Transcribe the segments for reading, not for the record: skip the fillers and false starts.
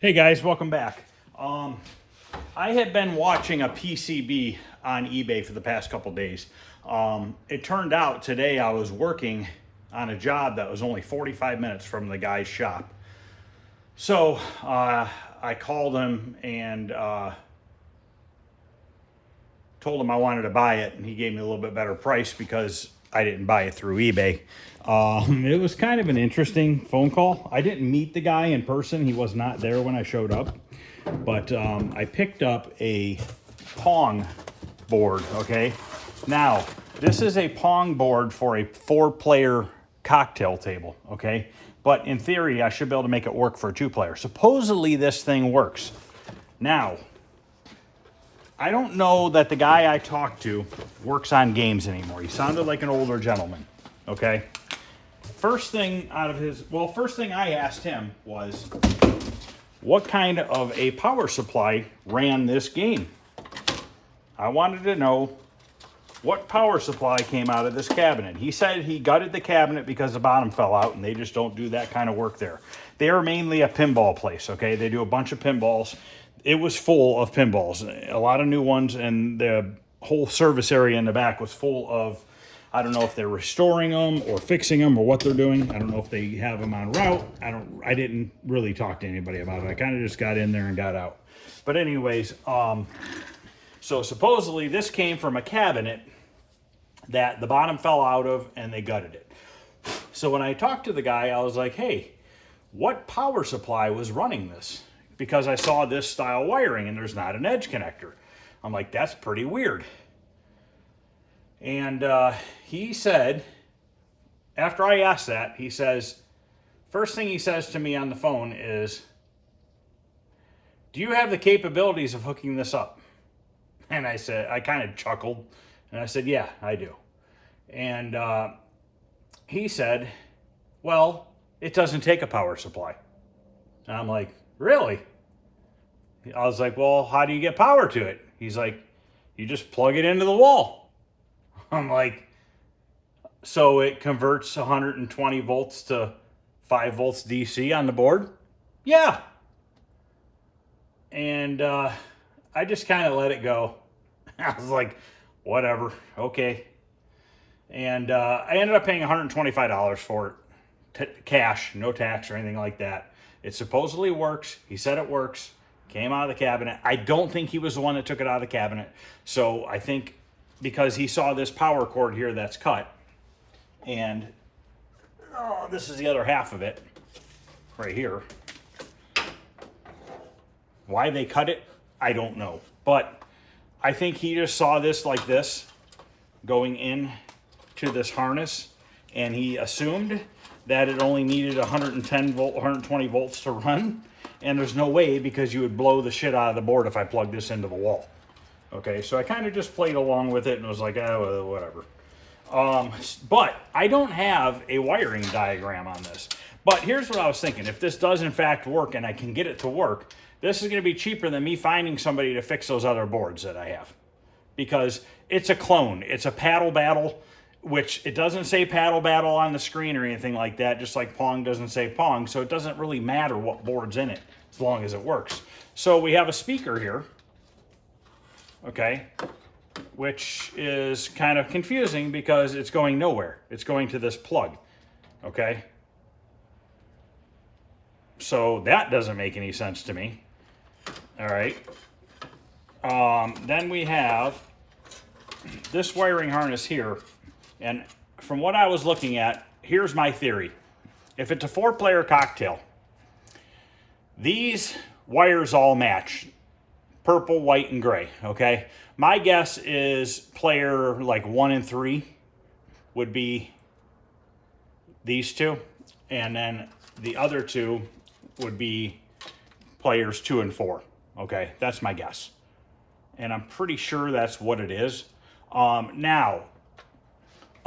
Hey guys, welcome back. I had been watching a PCB on eBay for the past couple days. It turned out today I was working on a job that was only 45 minutes from the guy's shop. So I called him and told him I wanted to buy it, and he gave me a little bit better price because I didn't buy it through eBay. It was kind of an interesting phone call. I didn't meet the guy in person. He was not there when I showed up. But I picked up a pong board, okay? Now, this is a pong board for a 4-player cocktail table, okay? But in theory, I should be able to make it work for a 2-player. Supposedly, this thing works. Now, I don't know that the guy I talked to works on games anymore. He sounded like an older gentleman, okay? First thing I asked him was, what kind of a power supply ran this game? I wanted to know what power supply came out of this cabinet. He said he gutted the cabinet because the bottom fell out, and they just don't do that kind of work there. They are mainly a pinball place, okay? They do a bunch of pinballs. It was full of pinballs, a lot of new ones, and the whole service area in the back was full of, I don't know if they're restoring them or fixing them or what they're doing. I don't know if they have them on route. I didn't really talk to anybody about it. I kind of just got in there and got out. But anyways, so supposedly this came from a cabinet that the bottom fell out of and they gutted it. So when I talked to the guy, I was like, hey, what power supply was running this? Because I saw this style wiring and there's not an edge connector. I'm like, that's pretty weird. And he said, after I asked that, he says, first thing he says to me on the phone is, do you have the capabilities of hooking this up? And I said, I kind of chuckled, and I said, yeah, I do. And he said, well, it doesn't take a power supply. And I'm like, really? I was like, well, how do you get power to it? He's like, you just plug it into the wall. I'm like, so it converts 120 volts to 5 volts DC on the board? Yeah. And I just kind of let it go. I was like, whatever, okay. And I ended up paying $125 for it, cash, no tax or anything like that. It supposedly works. He said it works. Came out of the cabinet. I don't think he was the one that took it out of the cabinet. So I think because he saw this power cord here that's cut, and this is the other half of it right here. Why they cut it, I don't know. But I think he just saw this like this going in to this harness, and he assumed that it only needed 120 volts to run. And there's no way, because you would blow the shit out of the board if I plugged this into the wall. Okay, so I kind of just played along with it and was like, oh, whatever. But I don't have a wiring diagram on this. But here's what I was thinking. If this does in fact work and I can get it to work, this is going to be cheaper than me finding somebody to fix those other boards that I have. Because it's a clone. It's a paddle battle, which it doesn't say paddle battle on the screen or anything like that, just like Pong doesn't say Pong. So it doesn't really matter what board's in it as long as it works. So we have a speaker here, okay, which is kind of confusing because it's going nowhere. It's going to this plug, okay? So that doesn't make any sense to me. All right. Then we have this wiring harness here. And from what I was looking at, here's my theory. If it's a 4-player cocktail, these wires all match. Purple, white, and gray, okay? My guess is player like 1 and 3 would be these two. And then the other two would be players 2 and 4, okay? That's my guess. And I'm pretty sure that's what it is. Now,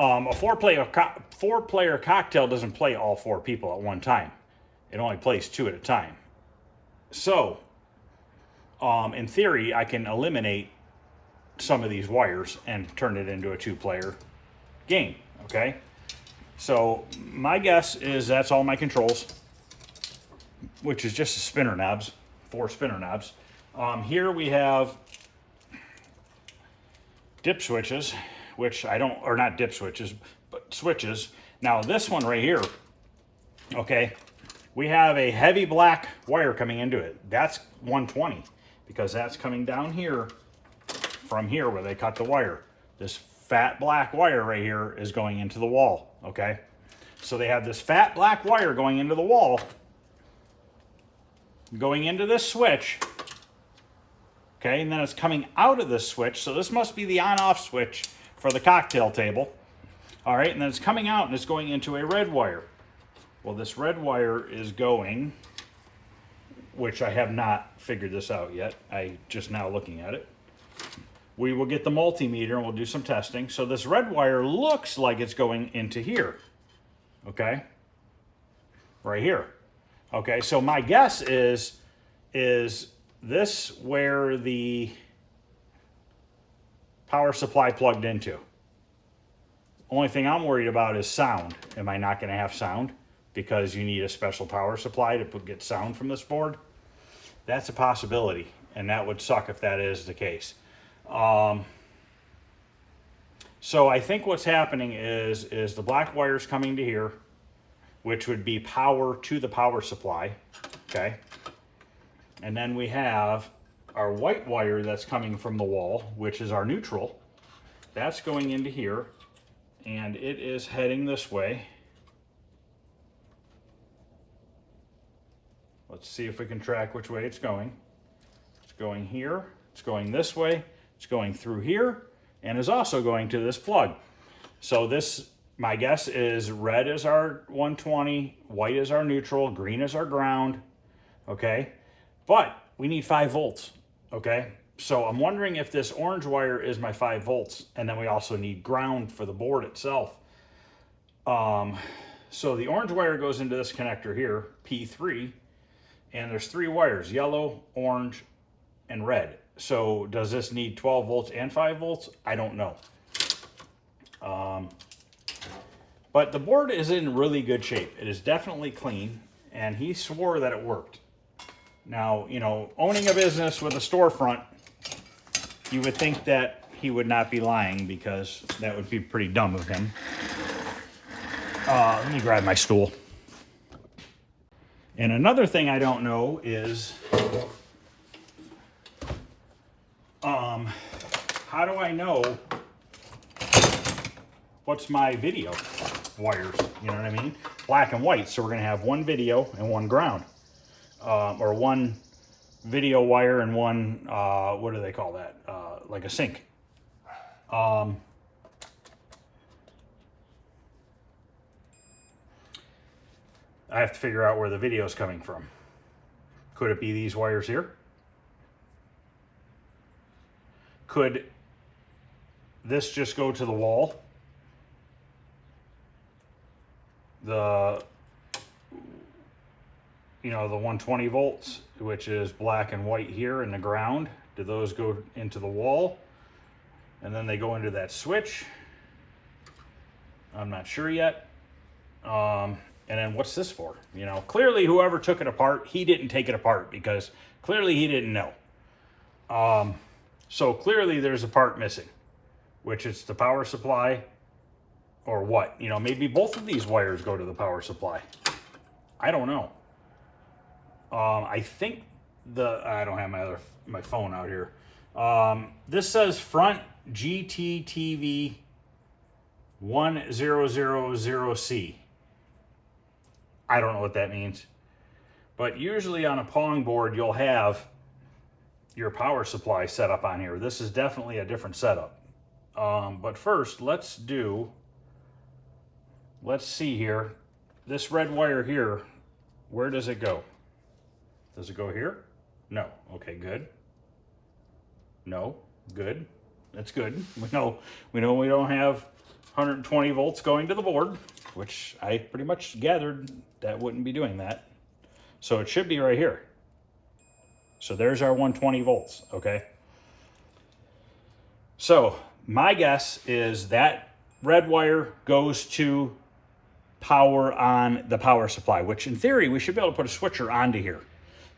a 4-player cocktail doesn't play all 4 people at one time. It only plays 2 at a time. So, in theory, I can eliminate some of these wires and turn it into a 2-player game, okay? So, my guess is that's all my controls, which is just the spinner knobs. 4 spinner knobs. Here we have dip switches, which I don't, or not dip switches, but switches. Now this one right here, okay, we have a heavy black wire coming into it. That's 120 because that's coming down here from here where they cut the wire. This fat black wire right here is going into the wall, okay? So they have this fat black wire going into the wall, going into this switch, okay, and then it's coming out of this switch. So this must be the on-off switch for the cocktail table. All right, and then it's coming out and it's going into a red wire. Well, this red wire is going, which I have not figured this out yet. I just now looking at it. We will get the multimeter and we'll do some testing. So this red wire looks like it's going into here, okay? Right here. Okay, so my guess is this where the power supply plugged into? Only thing I'm worried about is sound. Am I not going to have sound? Because you need a special power supply to get sound from this board? That's a possibility, and that would suck if that is the case. So I think what's happening is the black wire's coming to here, which would be power to the power supply, okay? And then we have our white wire that's coming from the wall, which is our neutral. That's going into here, and it is heading this way. Let's see if we can track which way it's going. It's going here, it's going this way, it's going through here, and is also going to this plug. So this, my guess is red is our 120, white is our neutral, green is our ground, okay? But we need 5 volts, okay? So I'm wondering if this orange wire is my 5 volts, and then we also need ground for the board itself. So the orange wire goes into this connector here, P3, and there's 3 wires, yellow, orange, and red. So does this need 12 volts and 5 volts? I don't know. But the board is in really good shape. It is definitely clean, and he swore that it worked. Now, you know, owning a business with a storefront, you would think that he would not be lying, because that would be pretty dumb of him. Let me grab my stool. And another thing I don't know is, how do I know what's my video wires? You know what I mean? Black and white. So we're going to have one video and one ground. Or one video wire and one, what do they call that? Like a sink. I have to figure out where the video is coming from. Could it be these wires here? Could this just go to the wall? The, you know, the 120 volts, which is black and white here, and the ground, do those go into the wall? And then they go into that switch? I'm not sure yet. And then what's this for? You know, clearly whoever took it apart, he didn't take it apart, because clearly he didn't know. So clearly there's a part missing, which is the power supply, or what? You know, maybe both of these wires go to the power supply. I don't know. I think I don't have my phone out here. This says front GTTV 1000C. I don't know what that means. But usually on a Pong board, you'll have your power supply set up on here. This is definitely a different setup. But first, let's see here. This red wire here, where does it go? Does it go here? No. Okay, good. No. Good. That's good. We know we don't have 120 volts going to the board, which I pretty much gathered that wouldn't be doing that. So it should be right here. So there's our 120 volts, okay? So my guess is that red wire goes to power on the power supply, which in theory we should be able to put a switcher onto here.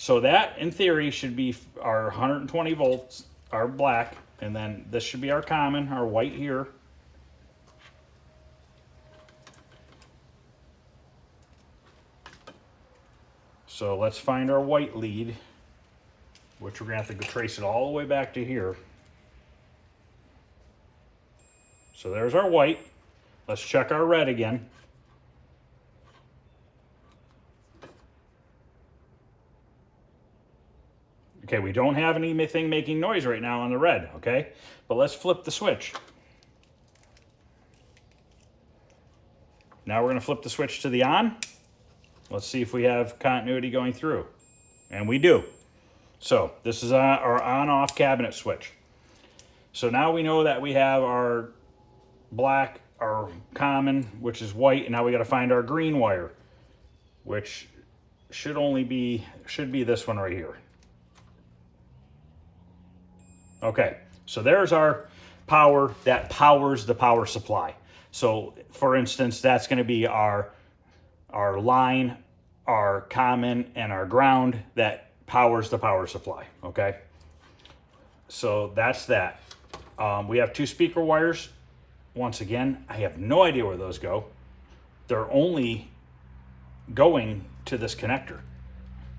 So that, in theory, should be our 120 volts, our black, and then this should be our common, our white here. So let's find our white lead, which we're gonna have to go trace it all the way back to here. So there's our white. Let's check our red again. Okay, we don't have anything making noise right now on the red, okay? But let's flip the switch. Now we're gonna flip the switch to the on. Let's see if we have continuity going through. And we do. So this is our on-off cabinet switch. So now we know that we have our black, our common, which is white, and now we gotta find our green wire, which should be this one right here. Okay, so there's our power that powers the power supply. So for instance, that's gonna be our line, our common, and our ground that powers the power supply, okay? So that's that. We have 2 speaker wires. Once again, I have no idea where those go. They're only going to this connector.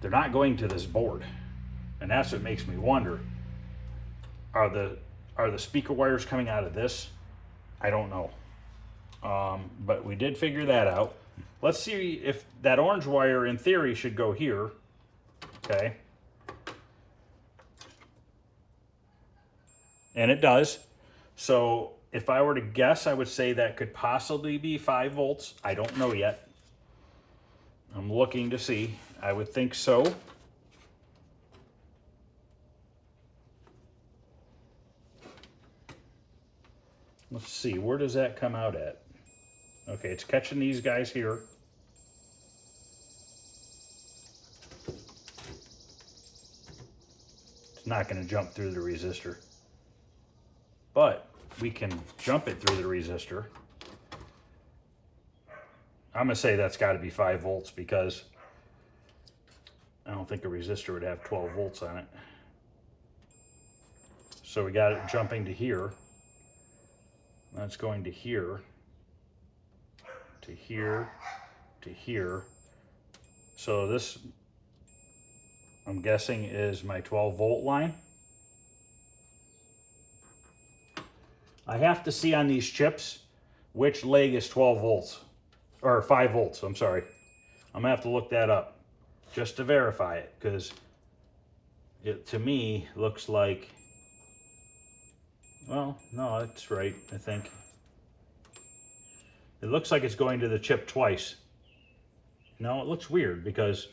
They're not going to this board. And that's what makes me wonder. Are the speaker wires coming out of this? I don't know. But we did figure that out. Let's see if that orange wire, in theory, should go here. Okay. And it does. So if I were to guess, I would say that could possibly be 5 volts. I don't know yet. I'm looking to see. I would think so. Let's see, where does that come out at? Okay, it's catching these guys here. It's not going to jump through the resistor. But we can jump it through the resistor. I'm going to say that's got to be 5 volts because I don't think a resistor would have 12 volts on it. So we got it jumping to here. That's going to here, to here, to here. So this, I'm guessing, is my 12 volt line. I have to see on these chips which leg is 12 volts, or 5 volts, I'm sorry. I'm gonna have to look that up just to verify it, because it, to me, looks like, well, no, that's right, I think. It looks like it's going to the chip twice. No, it looks weird because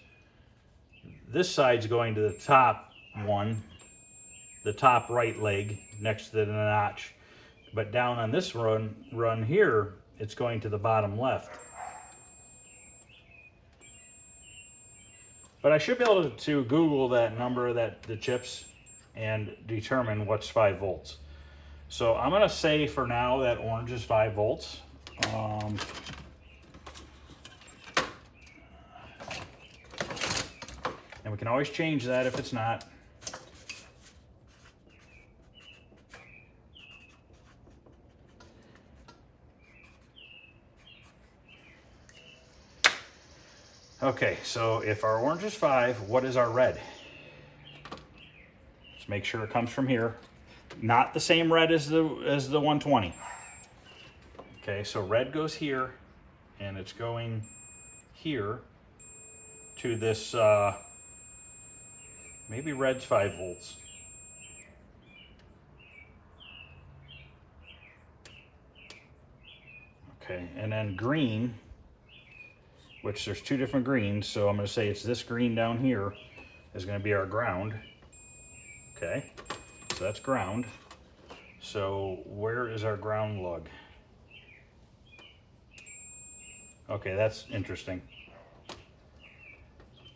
this side's going to the top one, the top right leg next to the notch. But down on this run here, it's going to the bottom left. But I should be able to Google that number, the chips, and determine what's 5 volts. So I'm gonna say for now that orange is 5 volts. And we can always change that if it's not. Okay, so if our orange is 5, what is our red? Let's make sure it comes from here. Not the same red as the 120. Okay, so red goes here, and it's going here to this, maybe red's 5 volts. Okay, and then green, which there's 2 different greens, so I'm gonna say it's this green down here is gonna be our ground. Okay, so that's ground. So where is our ground lug? Okay, that's interesting.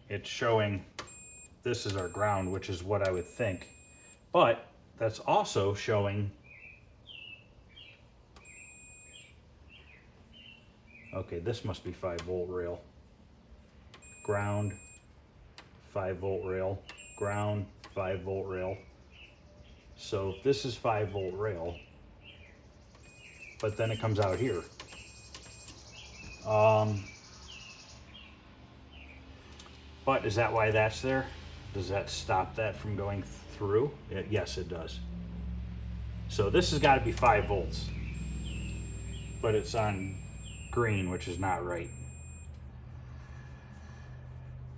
It's showing this is our ground, which is what I would think. But that's also showing, okay, this must be 5 volt rail. Ground, 5-volt rail, ground, 5-volt rail. So if this is 5-volt rail, but then it comes out here. But is that why that's there? Does that stop that from going through? Yes, it does. So this has got to be 5 volts, but it's on green, which is not right.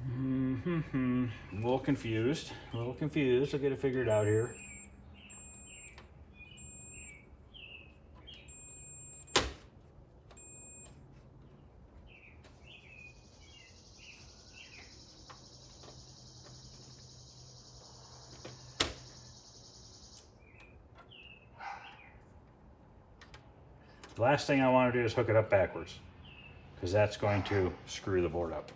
A little confused. I'll get it figured out here. The last thing I want to do is hook it up backwards, because that's going to screw the board up.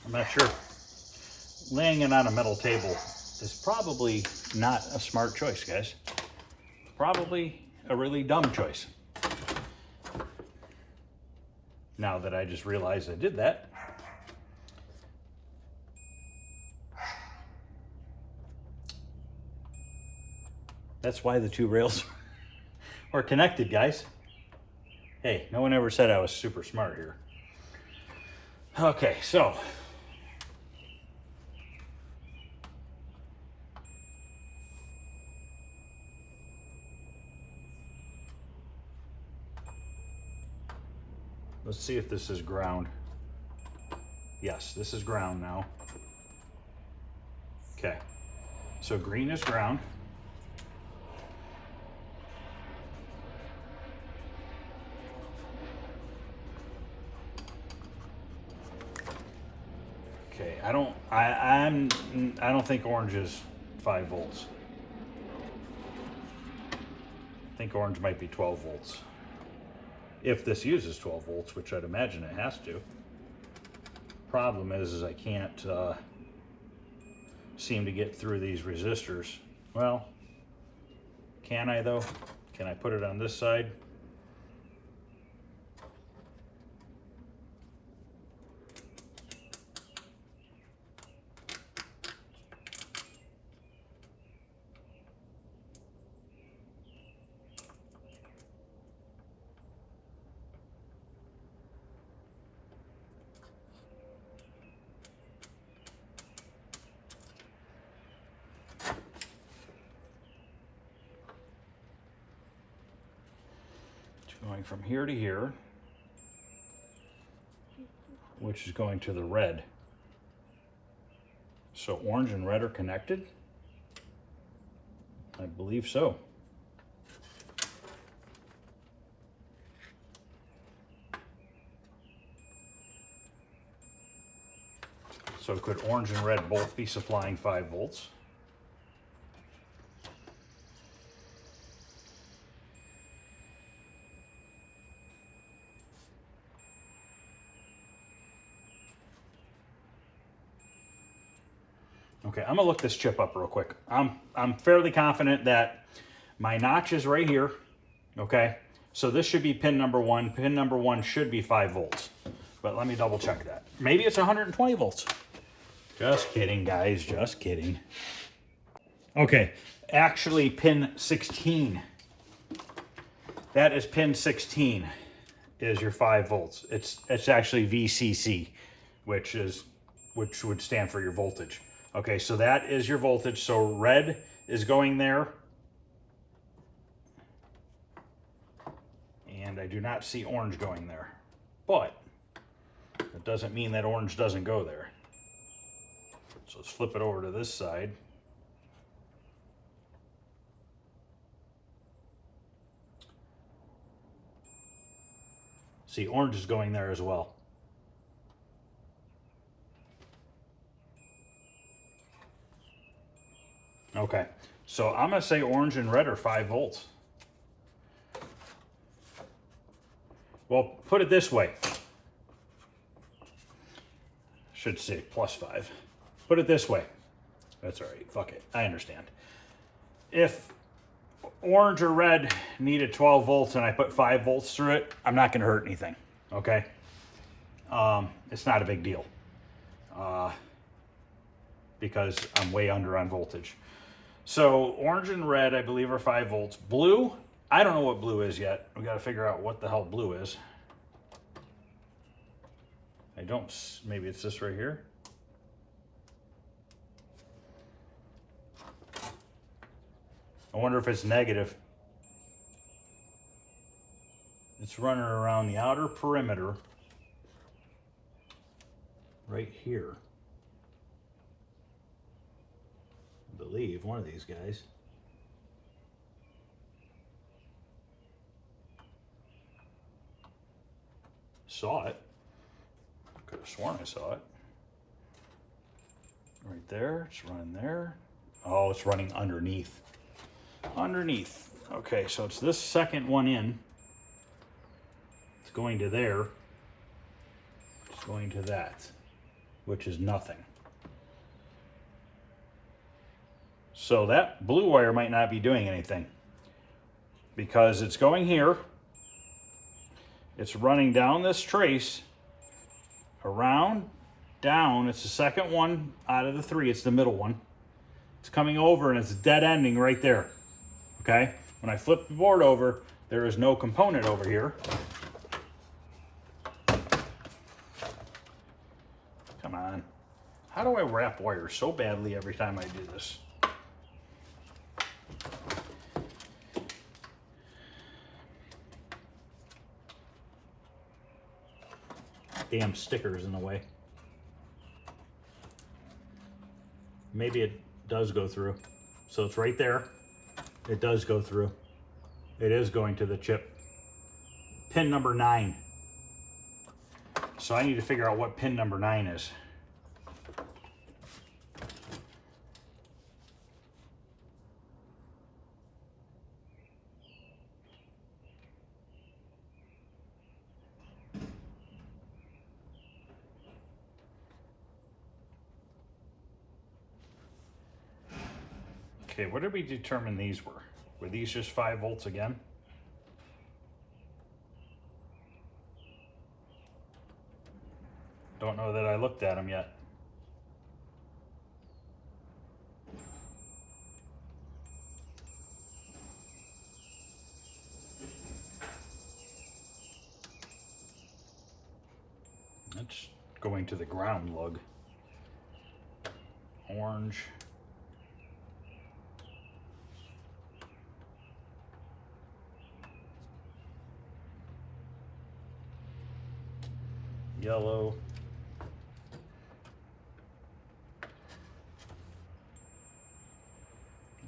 I'm not sure. Laying it on a metal table is probably not a smart choice, guys. Probably a really dumb choice. Now that I just realized I did that. That's why the two rails were connected, guys. Hey, no one ever said I was super smart here. Okay, so let's see if this is ground. Yes, this is ground now. Okay, so green is ground. Okay, I don't think orange is 5 volts. I think orange might be 12 volts. If this uses 12 volts, which I'd imagine it has to. Problem is I can't seem to get through these resistors. Well, can I though? Can I put it on this side? Going from here to here, which is going to the red. So orange and red are connected? I believe so. So could orange and red both be supplying 5 volts? Okay, I'm gonna look this chip up real quick. I'm fairly confident that my notch is right here. Okay, so this should be pin number 1. Pin number 1 should be 5 volts. but let me double check that. Maybe it's 120 volts. Just kidding, guys, just kidding. Okay, actually pin 16. That is pin 16 is your 5 volts. It's actually VCC, which would stand for your voltage. Okay, so that is your voltage. So red is going there. And I do not see orange going there. But it doesn't mean that orange doesn't go there. So let's flip it over to this side. See, orange is going there as well. Okay, so I'm gonna say orange and red are 5 volts. Well, put it this way. Should say +5. Put it this way. That's all right, fuck it, I understand. If orange or red needed 12 volts and I put 5 volts through it, I'm not gonna hurt anything, okay? It's not a big deal. Because I'm way under on voltage. So orange and red, I believe, are 5 volts. Blue, I don't know what blue is yet. We got to figure out what the hell blue is. I don't, maybe it's this right here. I wonder if it's negative. It's running around the outer perimeter right here. I believe one of these guys. Saw it. Could have sworn I saw it. Right there, it's running there. Oh, it's running underneath. Underneath. Okay, so it's this second one in. It's going to there. It's going to that, which is nothing. So that blue wire might not be doing anything because it's going here. It's running down this trace, around, down. It's the second one out of the 3. It's the middle one. It's coming over and it's dead ending right there. Okay? When I flip the board over, there is no component over here. Come on. How do I wrap wires so badly every time I do this? Damn stickers in the way. Maybe it does go through. So it's right there. It does go through. It is going to the chip. Pin number 9. So I need to figure out what pin number 9 is. Okay, what did we determine these were? Were these just 5 volts again? Don't know that I looked at them yet. That's going to the ground lug. Orange. Yellow.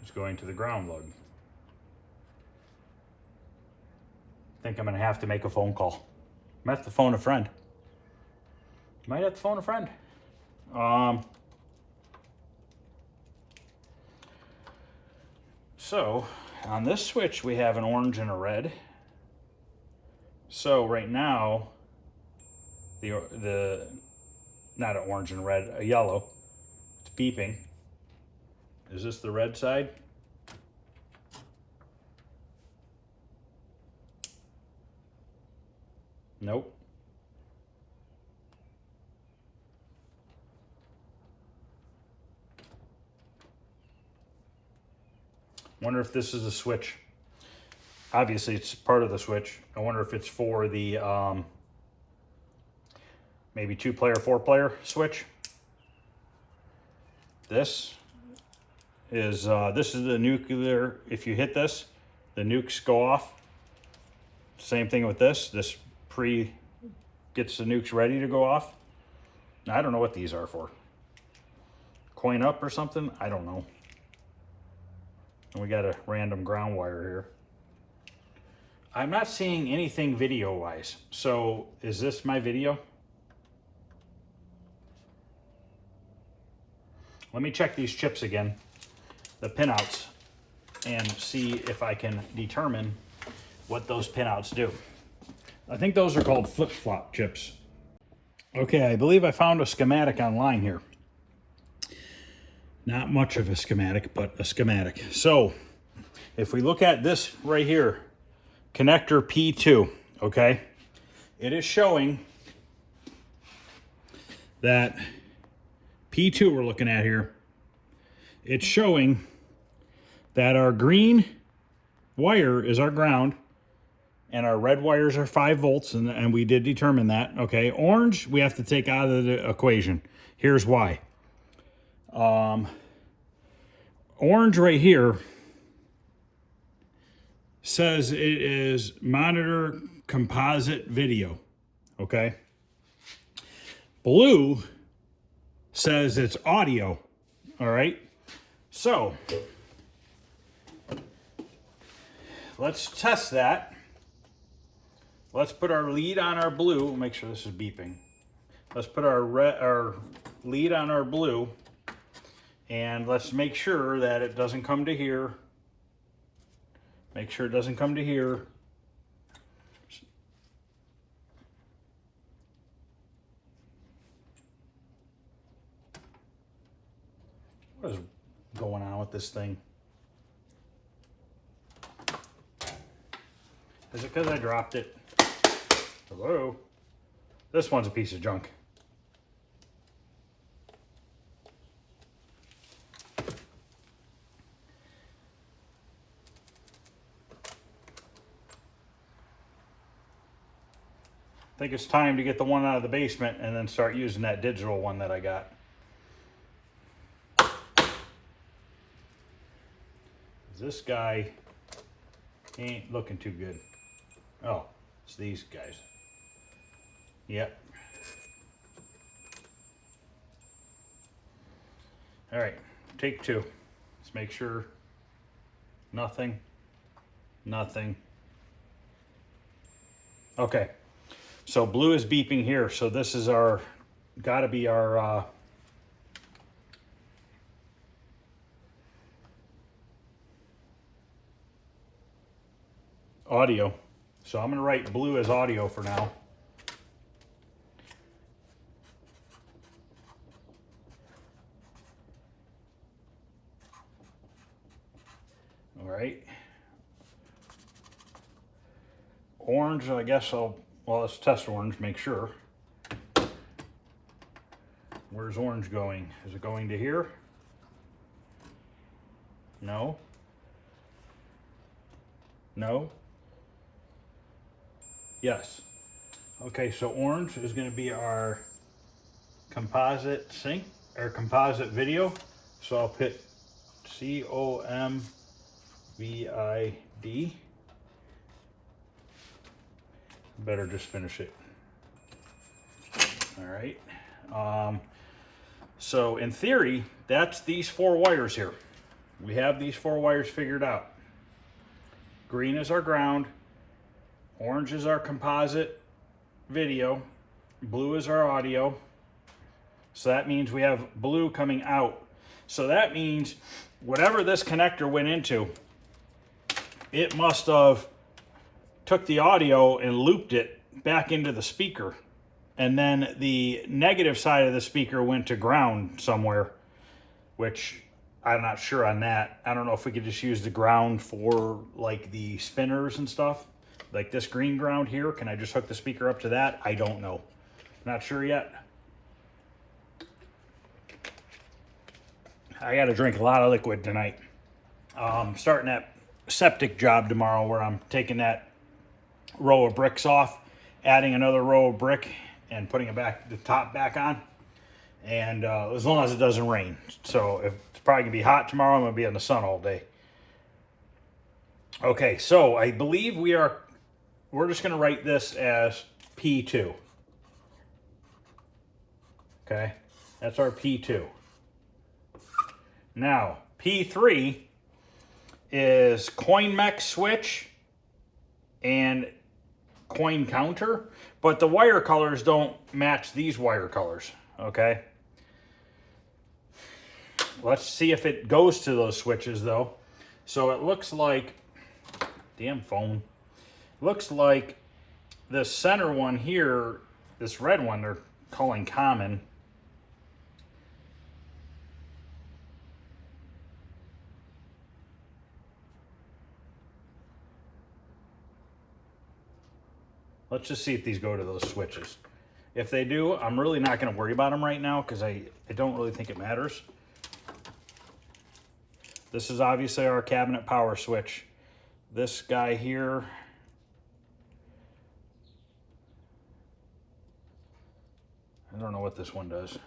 It's going to the ground lug. I think I'm going to have to make a phone call. I might have to phone a friend. Might have to phone a friend. So on this switch we have an orange and a red. So right now the not an orange and red, a yellow. It's beeping. Is this the red side? Nope. Wonder if this is a switch. Obviously, it's part of the switch. I wonder if it's for the maybe 2-player, 4-player switch. This is the nuclear. If you hit this, the nukes go off. Same thing with this. This gets the nukes ready to go off. Now, I don't know what these are for. Coin up or something? I don't know. And we got a random ground wire here. I'm not seeing anything video-wise. So is this my video? Let me check these chips again, the pinouts, and see if I can determine what those pinouts do. I think those are called flip-flop chips. Okay, I believe I found a schematic online here. Not much of a schematic, but a schematic. So, if we look at this right here, connector P2, okay? It is showing that P2 we're looking at here, it's showing that our green wire is our ground and our red wires are 5 volts, and we did determine that, okay? Orange, we have to take out of the equation. Here's why. Orange right here says it is monitor composite video, okay? Blue says it's audio, all right? So, let's test that. Let's put our lead on our blue. Make sure this is beeping. Let's put our lead on our blue, and let's make sure that it doesn't come to here. Make sure it doesn't come to here. What is going on with this thing? Is it because I dropped it? Hello? This one's a piece of junk. I think it's time to get the one out of the basement and then start using that digital one that I got. This guy ain't looking too good. Oh, it's these guys. Yep. All right, take 2. Let's make sure nothing. Okay, so blue is beeping here. So this is our, gotta be our audio. So I'm gonna write blue as audio for now. All right. Orange, I guess well, let's test orange, make sure. Where's orange going? Is it going to here? No. No. Yes. Okay, so orange is going to be our composite sync, or composite video. So I'll put COMVID. Better just finish it. All right. So in theory, that's these 4 wires here. We have these 4 wires figured out. Green is our ground. Orange is our composite video. Blue is our audio. So that means we have blue coming out. So that means whatever this connector went into, it must have took the audio and looped it back into the speaker. And then the negative side of the speaker went to ground somewhere, which I'm not sure on that. I don't know if we could just use the ground for like the spinners and stuff. Like this green ground here, can I just hook the speaker up to that? I don't know. Not sure yet. I got to drink a lot of liquid tonight. Starting that septic job tomorrow where I'm taking that row of bricks off, adding another row of brick and putting it back, the top back on. And as long as it doesn't rain. So if it's probably gonna be hot tomorrow, I'm gonna be in the sun all day. Okay, so I believe we're just gonna write this as P2. Okay, that's our P2. Now, P3 is coin mech switch and coin counter, but the wire colors don't match these wire colors, okay? Let's see if it goes to those switches though. So it looks like, damn phone, looks like this center one here, this red one they're calling common. Let's just see if these go to those switches. If they do, I'm really not going to worry about them right now because I don't really think it matters. This is obviously our cabinet power switch. This guy here, I don't know what this one does.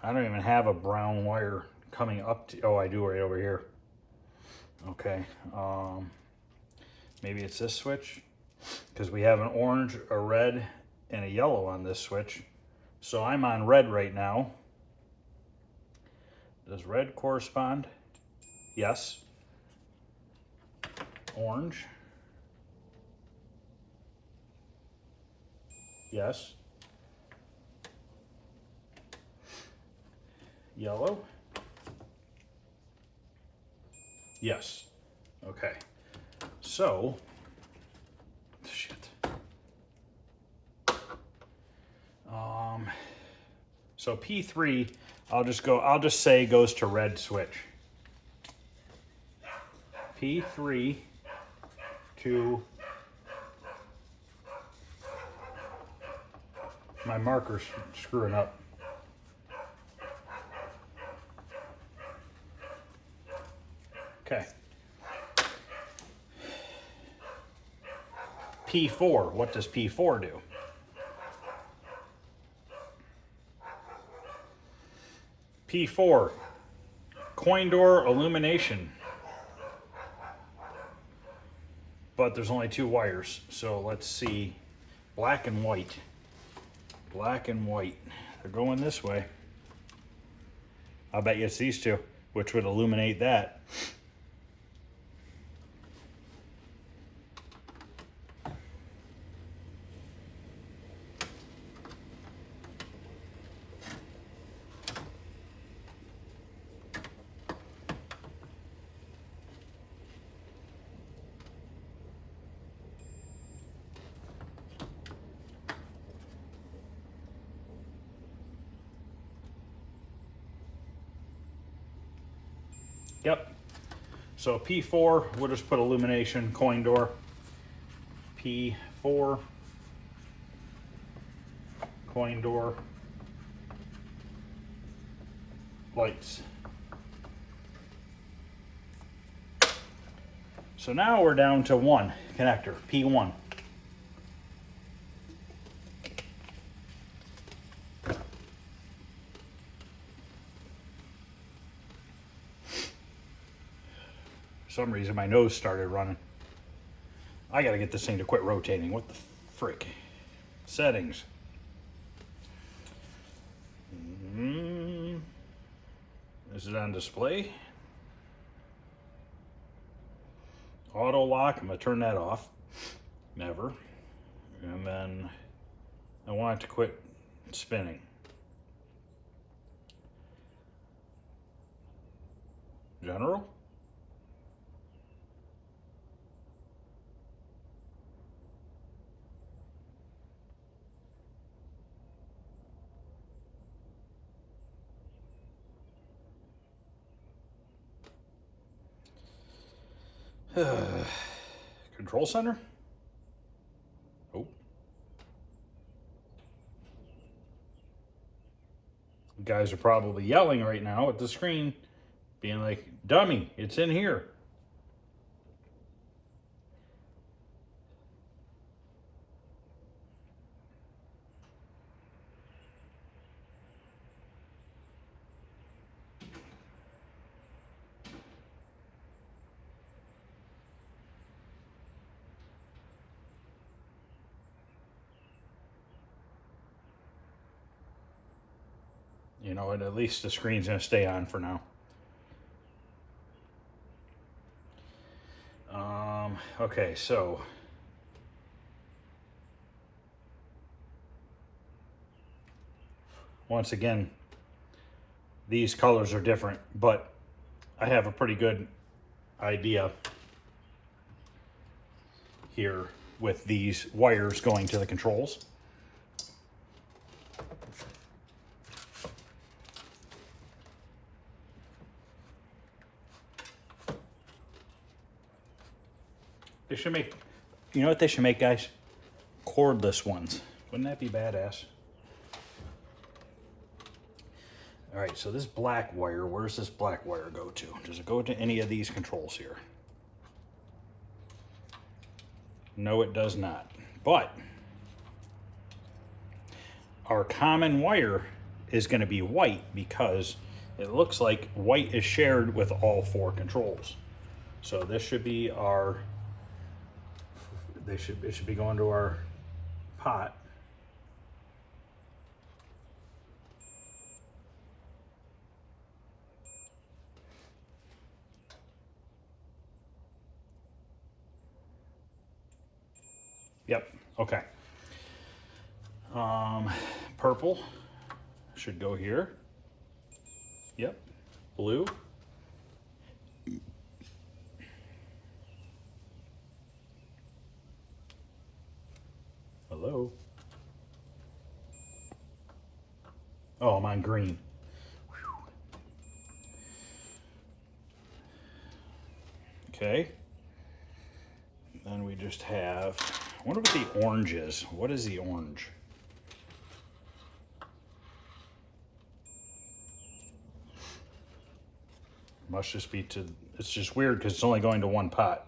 I don't even have a brown wire coming up to, oh, I do right over here. Okay, maybe it's this switch because we have an orange, a red, and a yellow on this switch. So I'm on red right now. Does red correspond? Yes. Orange. Yes. Yellow. Yes. Okay. So, shit. So P3, I'll just say goes to red switch. P3 to, my marker's screwing up. Okay. P4, what does P4 do? P4, coin door illumination. But there's only 2 wires, so let's see. Black and white. Black and white. They're going this way. I'll bet you it's these 2, which would illuminate that. Yep. So P4, we'll just put illumination, coin door. P4, coin door, lights. So now we're down to 1 connector, P1. For some reason my nose started running. I gotta get this thing to quit rotating. What the frick? Settings. Is it on display? Auto lock, I'm gonna turn that off. Never. And then I want it to quit spinning. General? Control center? Oh. You guys are probably yelling right now at the screen being like, dummy, it's in here. You know, and at least the screen's gonna stay on for now. Okay, so once again, these colors are different, but I have a pretty good idea here with these wires going to the controls. They should make, you know what they should make, guys? Cordless ones. Wouldn't that be badass? All right, so this black wire, where's this black wire go to? Does it go to any of these controls here? No, it does not. But our common wire is going to be white because it looks like white is shared with all 4 controls. So this should be our, it should be going to our pot. Yep, okay. Purple should go here. Yep, blue. Hello. Oh, I'm on green. Whew. Okay. Then we just have, I wonder what the orange is. What is the orange? Must just be to, it's just weird because it's only going to one pot.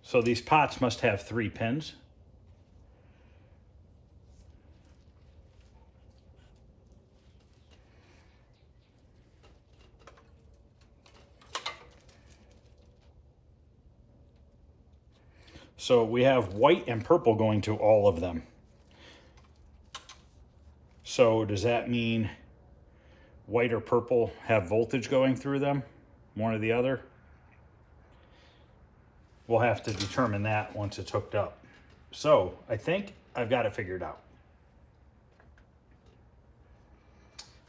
So these pots must have 3 pins. So we have white and purple going to all of them. So does that mean white or purple have voltage going through them? One or the other? We'll have to determine that once it's hooked up. So I think I've got it figured out.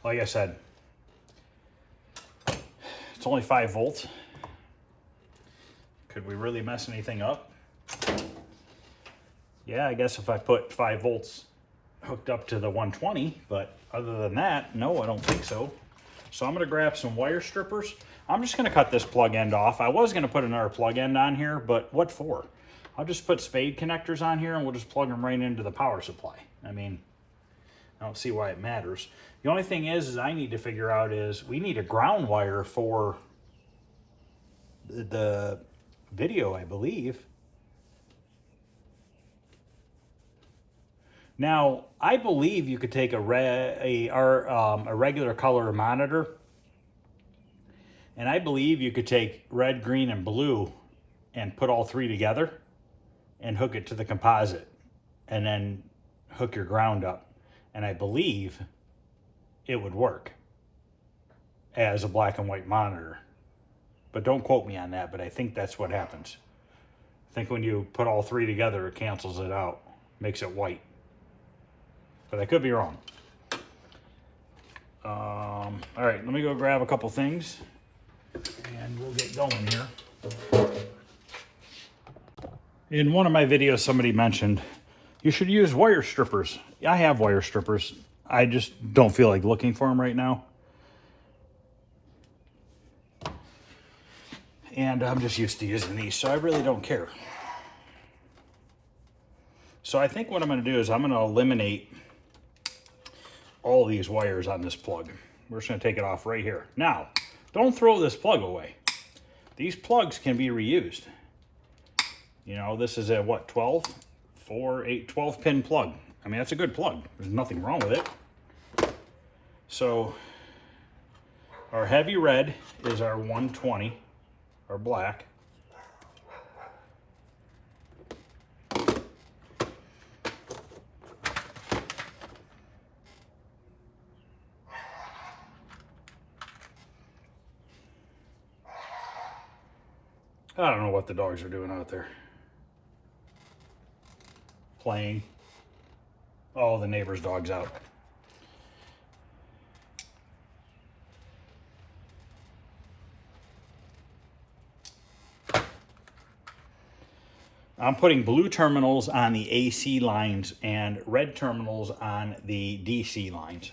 Like I said, it's only 5 volts. Could we really mess anything up? Yeah, I guess if I put 5 volts hooked up to the 120, but other than that, no, I don't think so. So I'm gonna grab some wire strippers. I'm just gonna cut this plug end off. I was gonna put another plug end on here, but what for? I'll just put spade connectors on here and we'll just plug them right into the power supply. I mean, I don't see why it matters. The only thing is I need to figure out is we need a ground wire for the video, I believe. Now, I believe you could take a regular color monitor, and I believe you could take red, green, and blue and put all 3 together and hook it to the composite and then hook your ground up. And I believe it would work as a black and white monitor. But don't quote me on that, but I think that's what happens. I think when you put all 3 together, it cancels it out, makes it white. But I could be wrong. All right, let me go grab a couple things and we'll get going here. In one of my videos, somebody mentioned you should use wire strippers. I have wire strippers. I just don't feel like looking for them right now. And I'm just used to using these, so I really don't care. So I think what I'm going to do is I'm going to eliminate all these wires on this plug. We're just going to take it off right here. Now, don't throw this plug away. These plugs can be reused. You know, this is a what, 12? 4, 8, 12 pin plug. I mean, that's a good plug. There's nothing wrong with it. So our heavy red is our 120, our black. I don't know what the dogs are doing out there. Playing. Oh, the neighbor's dog's out. I'm putting blue terminals on the AC lines and red terminals on the DC lines.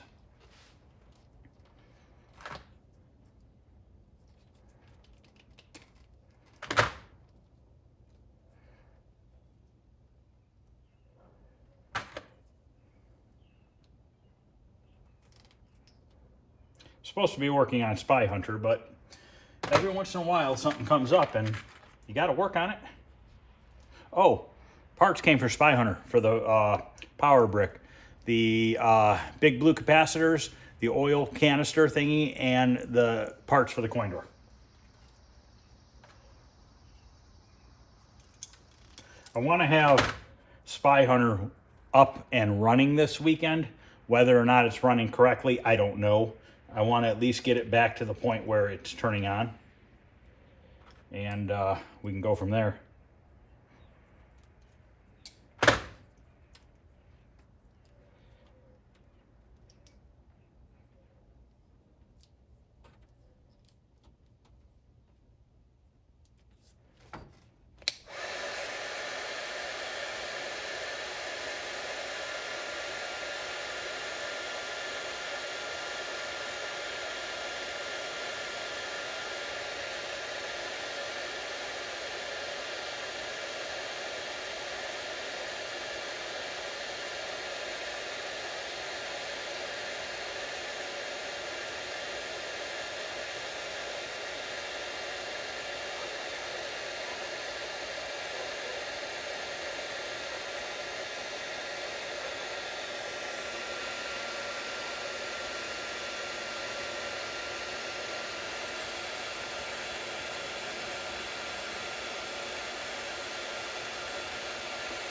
Supposed to be working on Spy Hunter, but every once in a while something comes up and you got to work on it. Oh, parts came for Spy Hunter for the power brick, the big blue capacitors, the oil canister thingy, and the parts for the coin door. I want to have Spy Hunter up and running this weekend. Whether or not it's running correctly, I don't know. I want to at least get it back to the point where it's turning on. And we can go from there.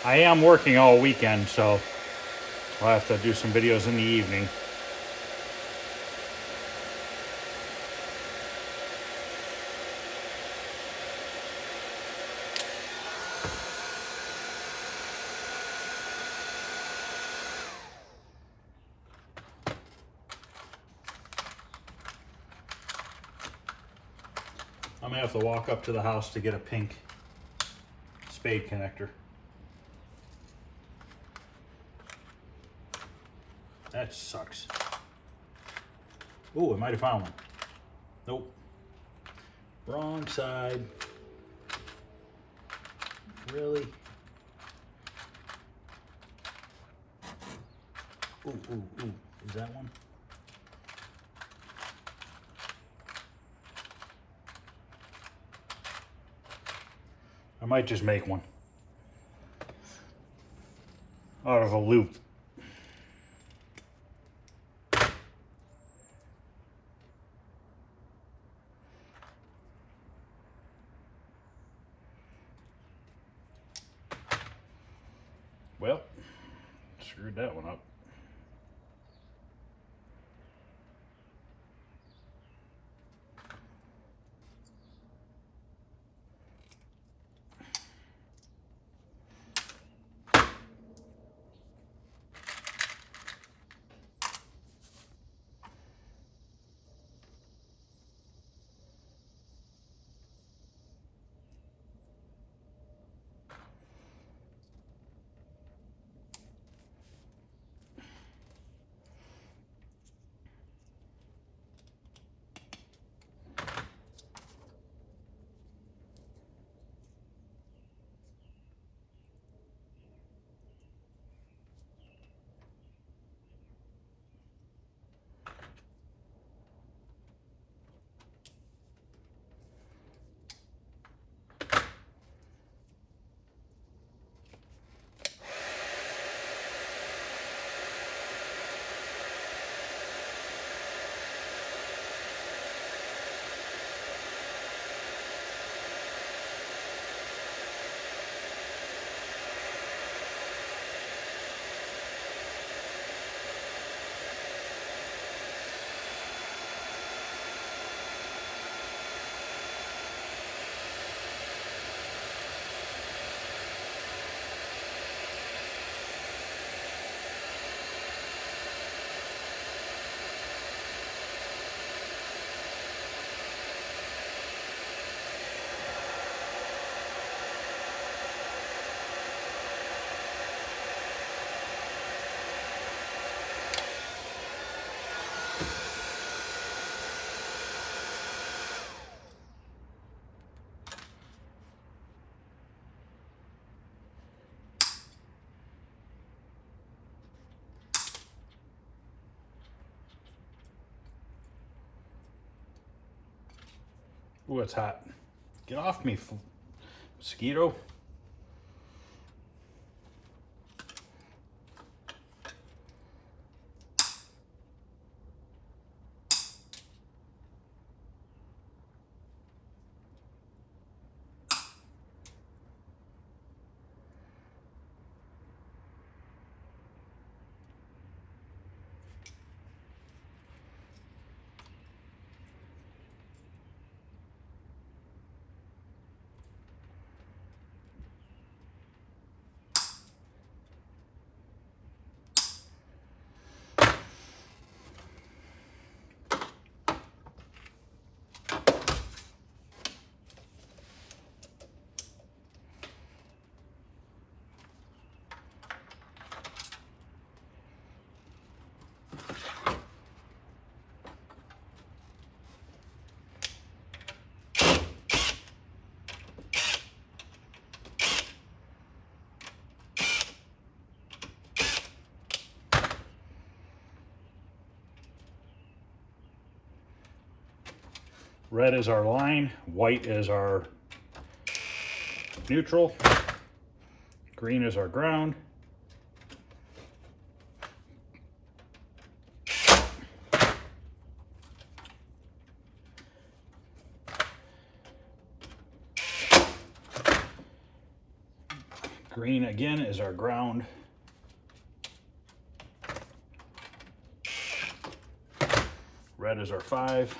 I am working all weekend, so I'll have to do some videos in the evening. I'm gonna have to walk up to the house to get a pink spade connector. That sucks. Ooh, I might have found one. Nope. Wrong side. Really? Ooh. Is that one? I might just make one out of a loop. Well, screwed that one up. Ooh, it's hot. Get off me, mosquito. Red is our line, white is our neutral, green is our ground. Green again is our ground. Red is our 5.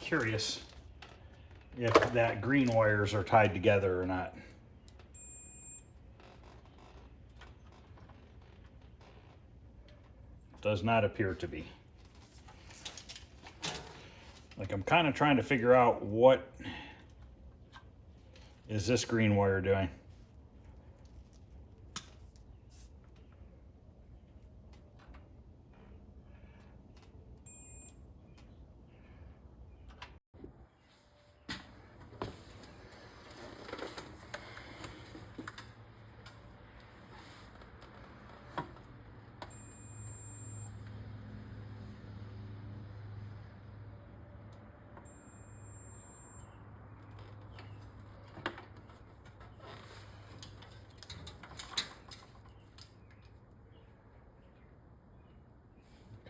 Curious if that green wires are tied together or not. Does not appear to be. Like, I'm kind of trying to figure out what is this green wire doing.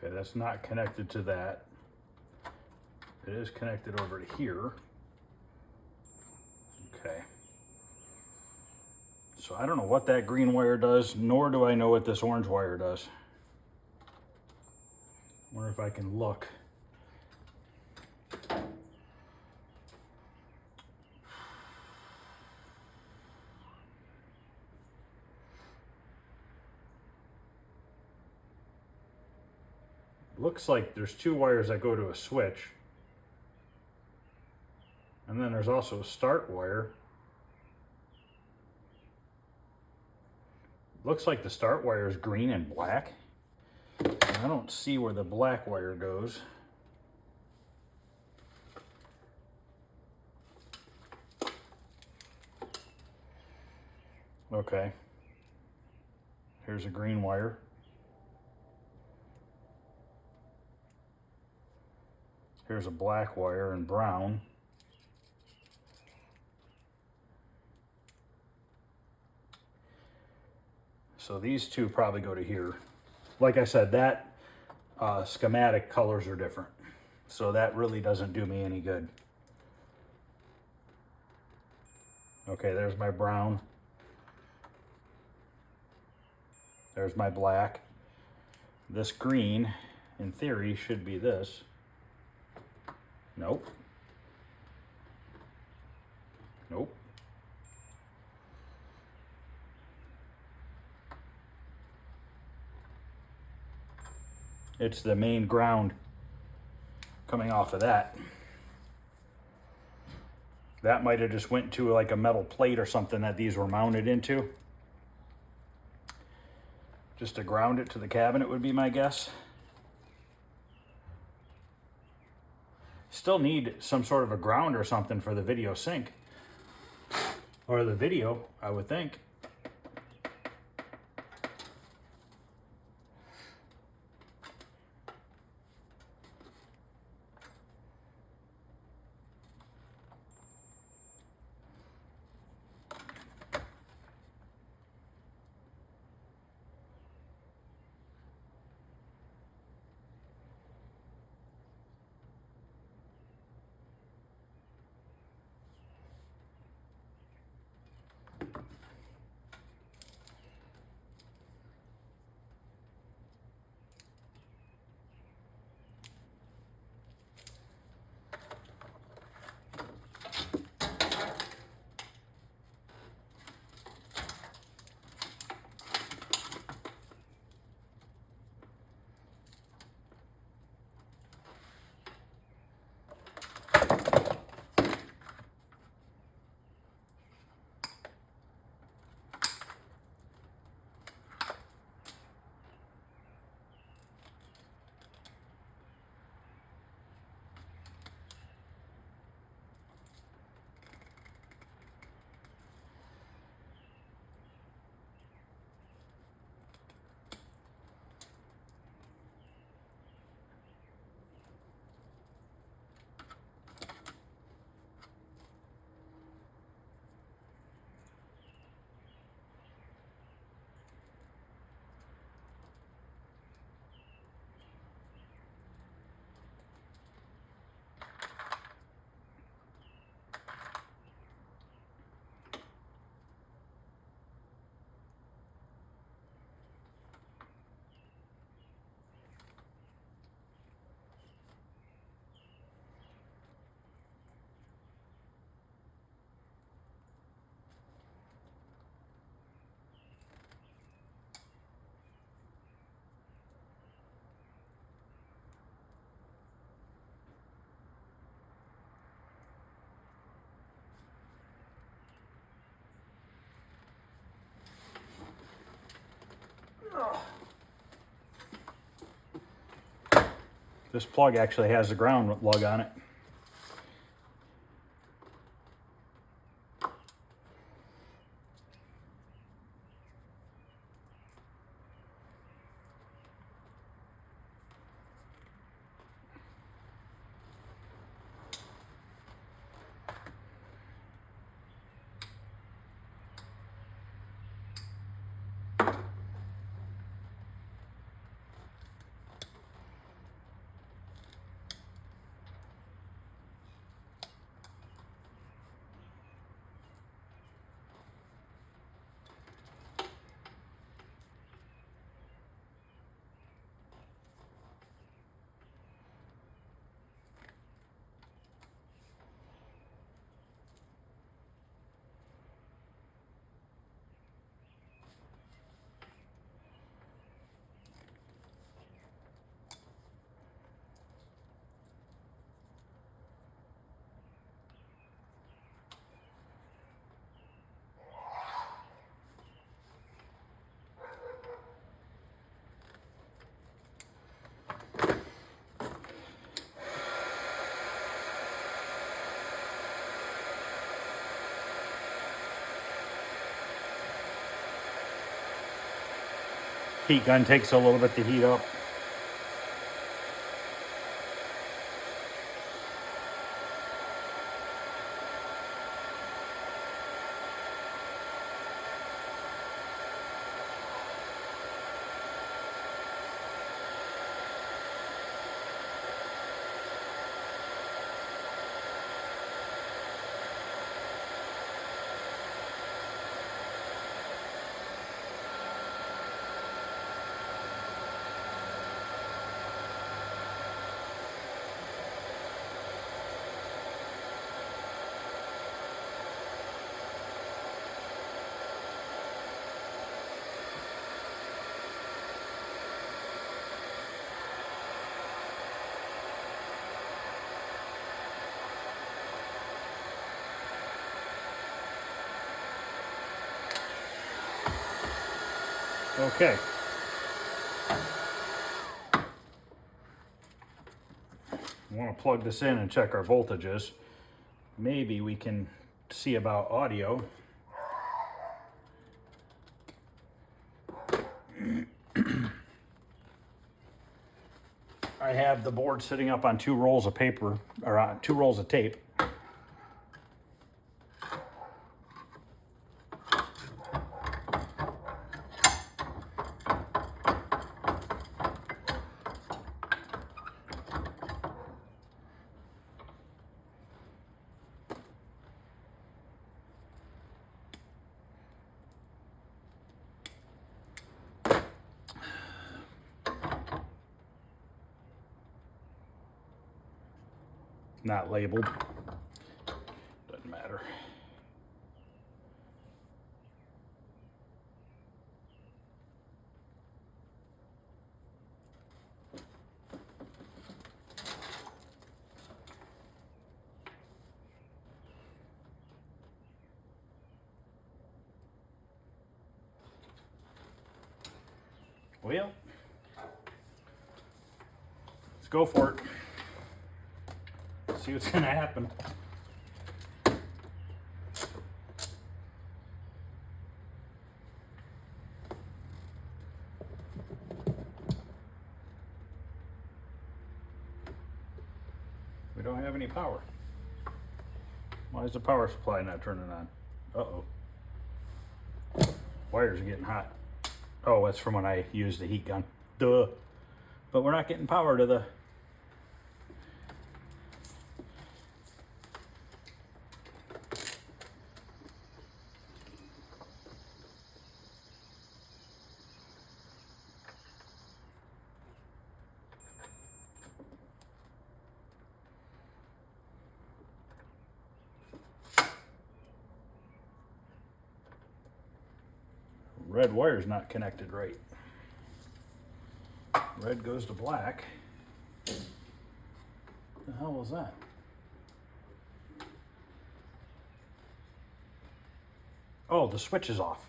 Okay, that's not connected to that. It is connected over to here. Okay. So I don't know what that green wire does, nor do I know what this orange wire does. Wonder if I can look. Looks like there's 2 wires that go to a switch. And then there's also a start wire. Looks like the start wire is green and black. And I don't see where the black wire goes. Okay. Here's a green wire. Here's a black wire and brown. So these 2 probably go to here. Like I said, that schematic colors are different. So that really doesn't do me any good. Okay, there's my brown. There's my black. This green, in theory, should be this. Nope. Nope. It's the main ground coming off of that. That might have just went to like a metal plate or something that these were mounted into. Just to ground it to the cabinet would be my guess. Still need some sort of a ground or something for the video sync. Or the video, I would think. This plug actually has a ground lug on it. Heat gun takes a little bit to heat up. Okay. I want to plug this in and check our voltages. Maybe we can see about audio. I have the board sitting up on 2 rolls of paper, or on 2 rolls of tape. Not labeled. Doesn't matter. Well, let's go for it. See what's gonna happen. We don't have any power. Why is the power supply not turning on? Uh-oh. Wires are getting hot. Oh, that's from when I used the heat gun. Duh. But we're not getting power to the... Red wire's not connected right. Red goes to black. What the hell was that? Oh, the switch is off.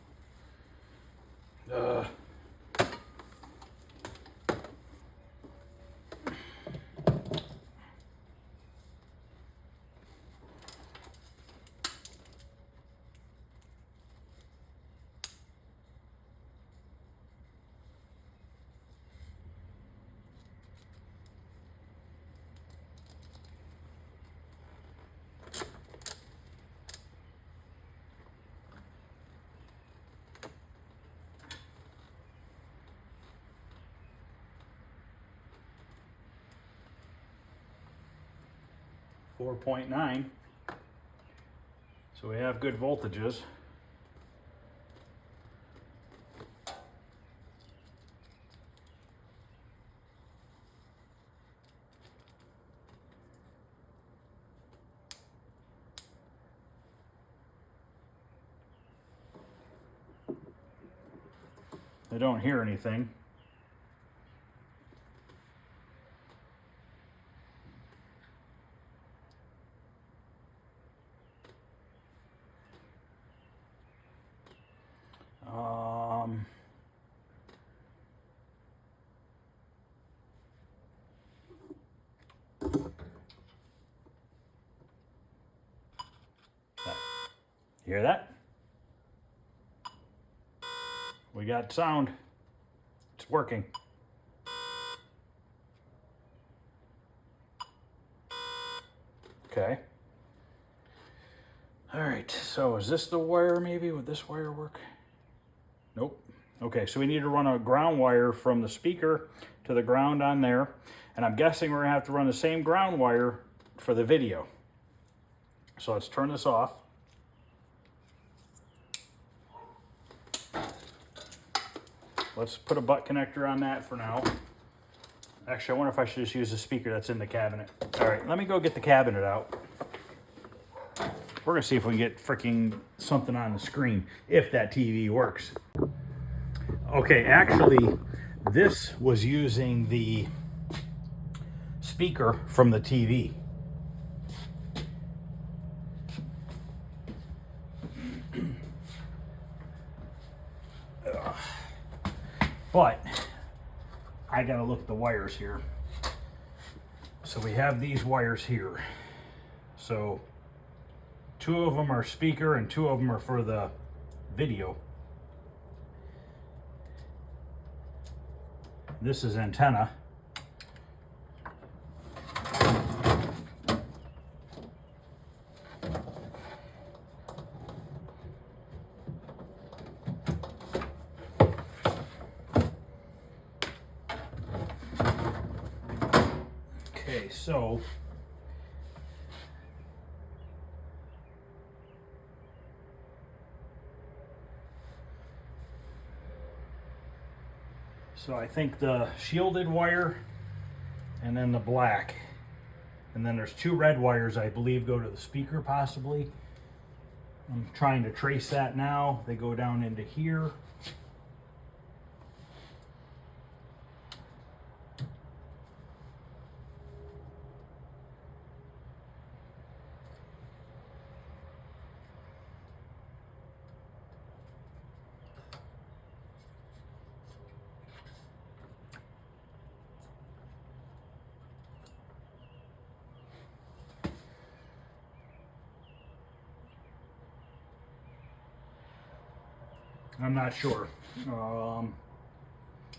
.9. So we have good voltages. I don't hear anything. You hear that? We got sound. It's working. Okay. All right, so is this the wire maybe? Would this wire work? Nope. Okay, so we need to run a ground wire from the speaker to the ground on there. And I'm guessing we're gonna have to run the same ground wire for the video. So let's turn this off. Let's put a butt connector on that for now. Actually, I wonder if I should just use the speaker that's in the cabinet. All right, let me go get the cabinet out. We're gonna see if we can get freaking something on the screen, if that TV works. Okay, actually, this was using the speaker from the TV. But I gotta look at the wires here. So we have these wires here. So 2 of them are speaker and 2 of them are for the video. This is antenna. Okay, so I think the shielded wire and then the black, and then there's 2 red wires I believe go to the speaker possibly. I'm trying to trace that now. They go down into here. I'm not sure.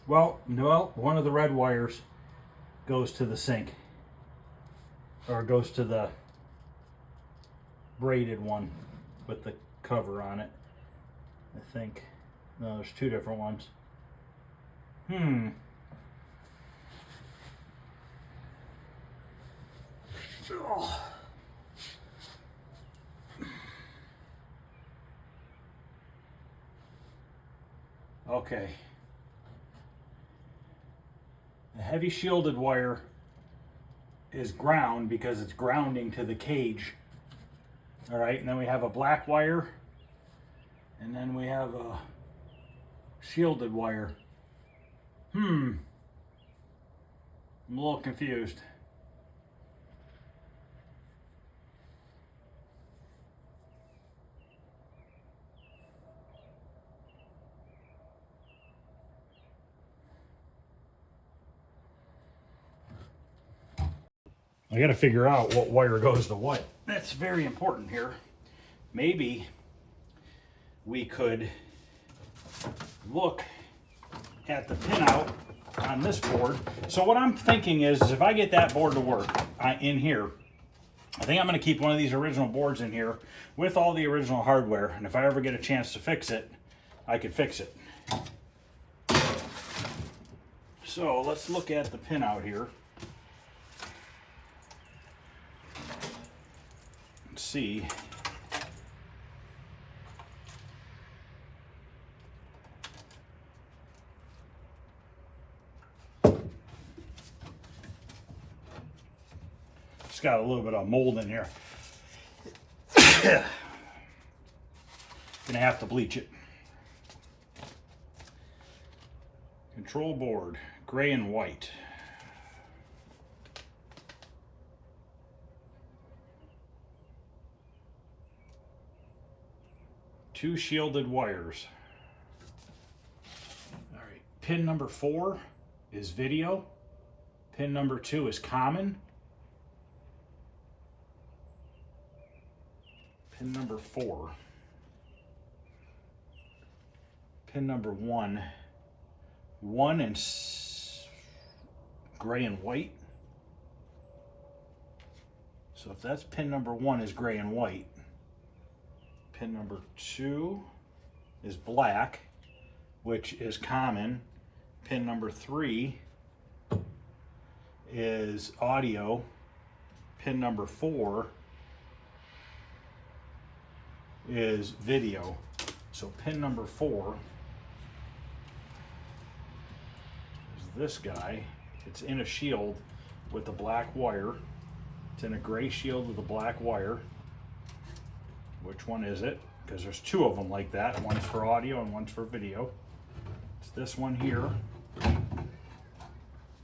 Well, no, one of the red wires goes to the sink, or goes to the braided one with the cover on it, I think. No, there's 2 different ones. Oh. Okay. The heavy shielded wire is ground because it's grounding to the cage. All right, and then we have a black wire, and then we have a shielded wire. I'm a little confused. I got to figure out what wire goes to what. That's very important here. Maybe we could look at the pinout on this board. So what I'm thinking is if I get that board to work in here, I think I'm going to keep one of these original boards in here with all the original hardware. And if I ever get a chance to fix it, I could fix it. So let's look at the pinout here. See. It's got a little bit of mold in here. Gonna have to bleach it. Control board, gray and white. Two shielded wires. All right, pin number 4 is video. Pin number 2 is common. Pin number 4. Pin number 1. 1 in gray and white. So if that's pin number 1 is gray and white. Pin number 2 is black, which is common. Pin number 3 is audio. Pin number 4 is video. So pin number 4 is this guy. It's in a shield with a black wire. It's in a gray shield with a black wire. Which one is it? Because there's 2 of them like that. One's for audio and one's for video. It's this one here.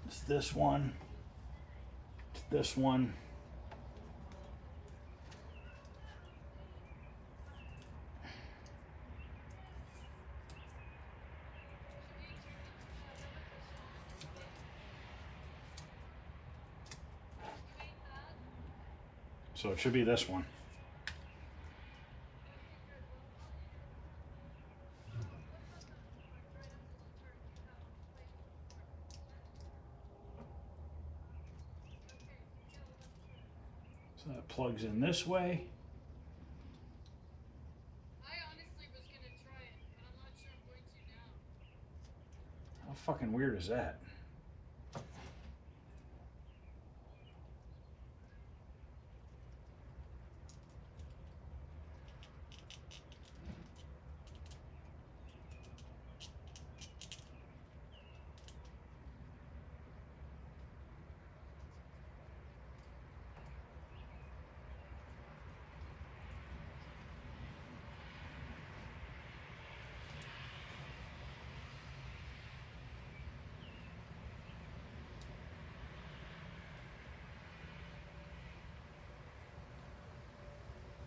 It's this one. It's this one. So it should be this one. So that plugs in this way. I honestly was going to try it, but I'm not sure I'm going to now. How fucking weird is that?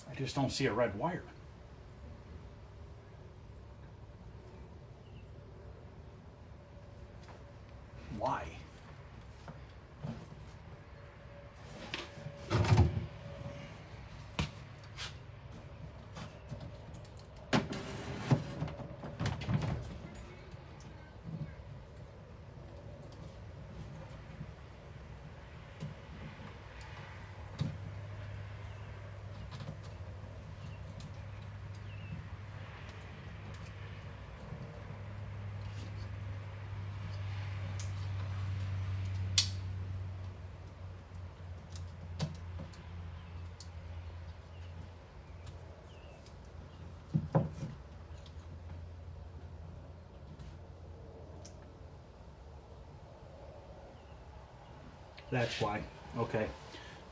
I just don't see a red wire. Why? That's why. Okay.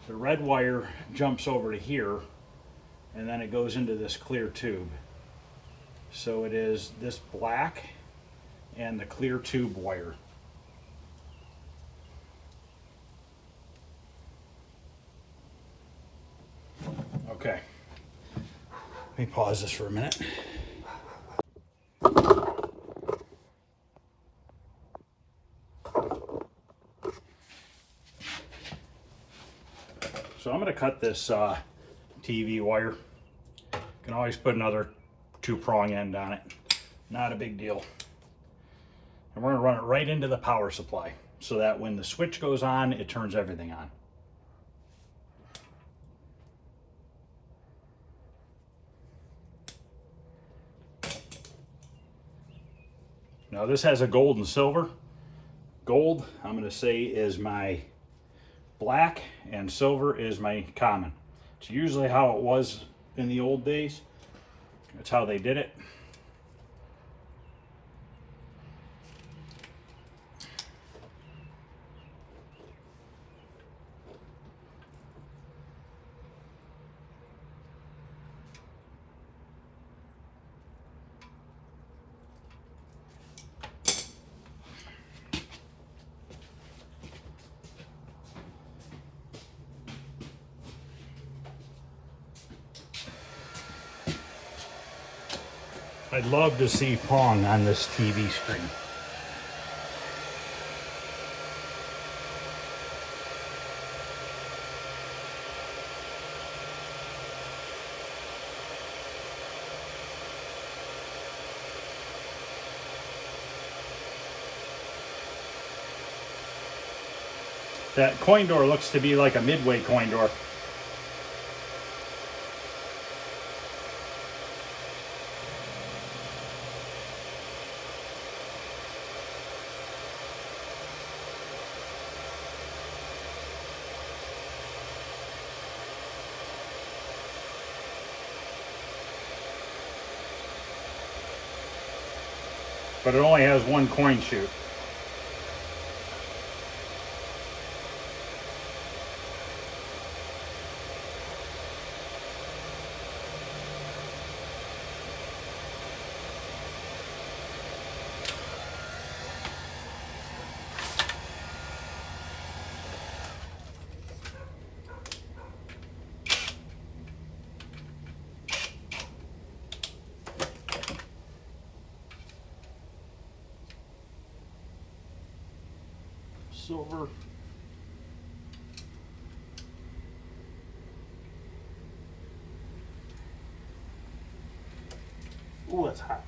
The red wire jumps over to here, and then it goes into this clear tube. So it is this black and the clear tube wire. Okay. Let me pause this for a minute. So I'm going to cut this TV wire. You can always put another 2-prong end on it. Not a big deal. And we're going to run it right into the power supply so that when the switch goes on, it turns everything on. Now this has a gold and silver. Gold, I'm going to say, is my black, and silver is my common. It's usually how it was in the old days. That's how they did it. I'd love to see Pong on this TV screen. That coin door looks to be like a Midway coin door. But it only has one coin chute. Silver. Ooh, that's hot.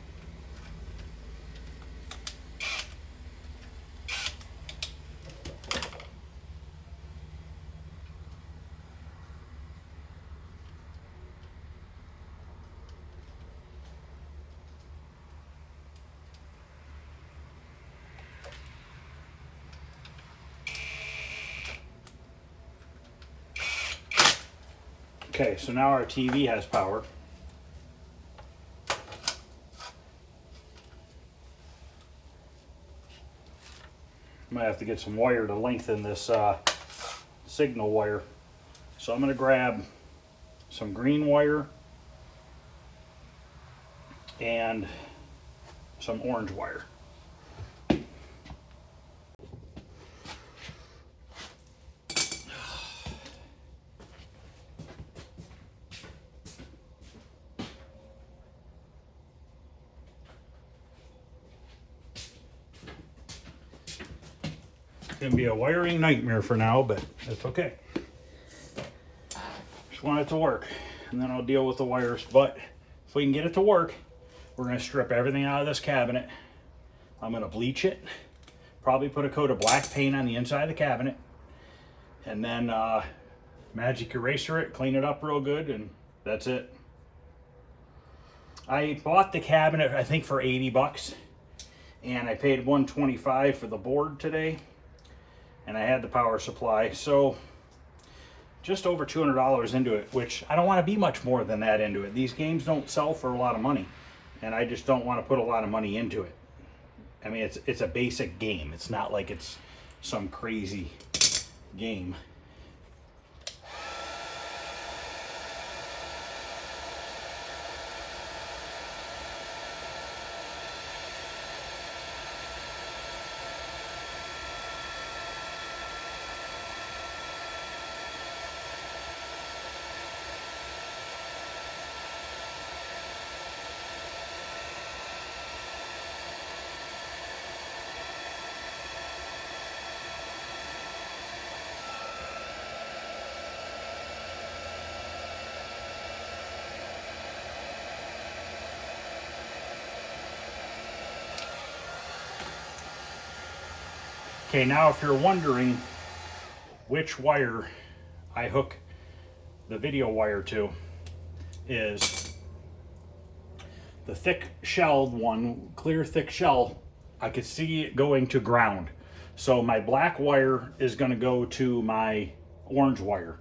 Okay, so now our TV has power. Might have to get some wire to lengthen this signal wire. So I'm going to grab some green wire and some orange wire. It's going to be a wiring nightmare for now, but it's okay. Just want it to work, and then I'll deal with the wires. But if we can get it to work, we're going to strip everything out of this cabinet. I'm going to bleach it, probably put a coat of black paint on the inside of the cabinet, and then magic eraser it, clean it up real good, and that's it. I bought the cabinet, I think, for 80 bucks, and I paid $125 for the board today, and I had the power supply, so just over $200 into it, which I don't want to be much more than that into it. These games don't sell for a lot of money, and I just don't want to put a lot of money into it. I mean, it's a basic game. It's not like it's some crazy game. Okay, now if you're wondering which wire I hook the video wire to, is the thick shelled one, clear thick shell. I could see it going to ground. So my black wire is going to go to my orange wire.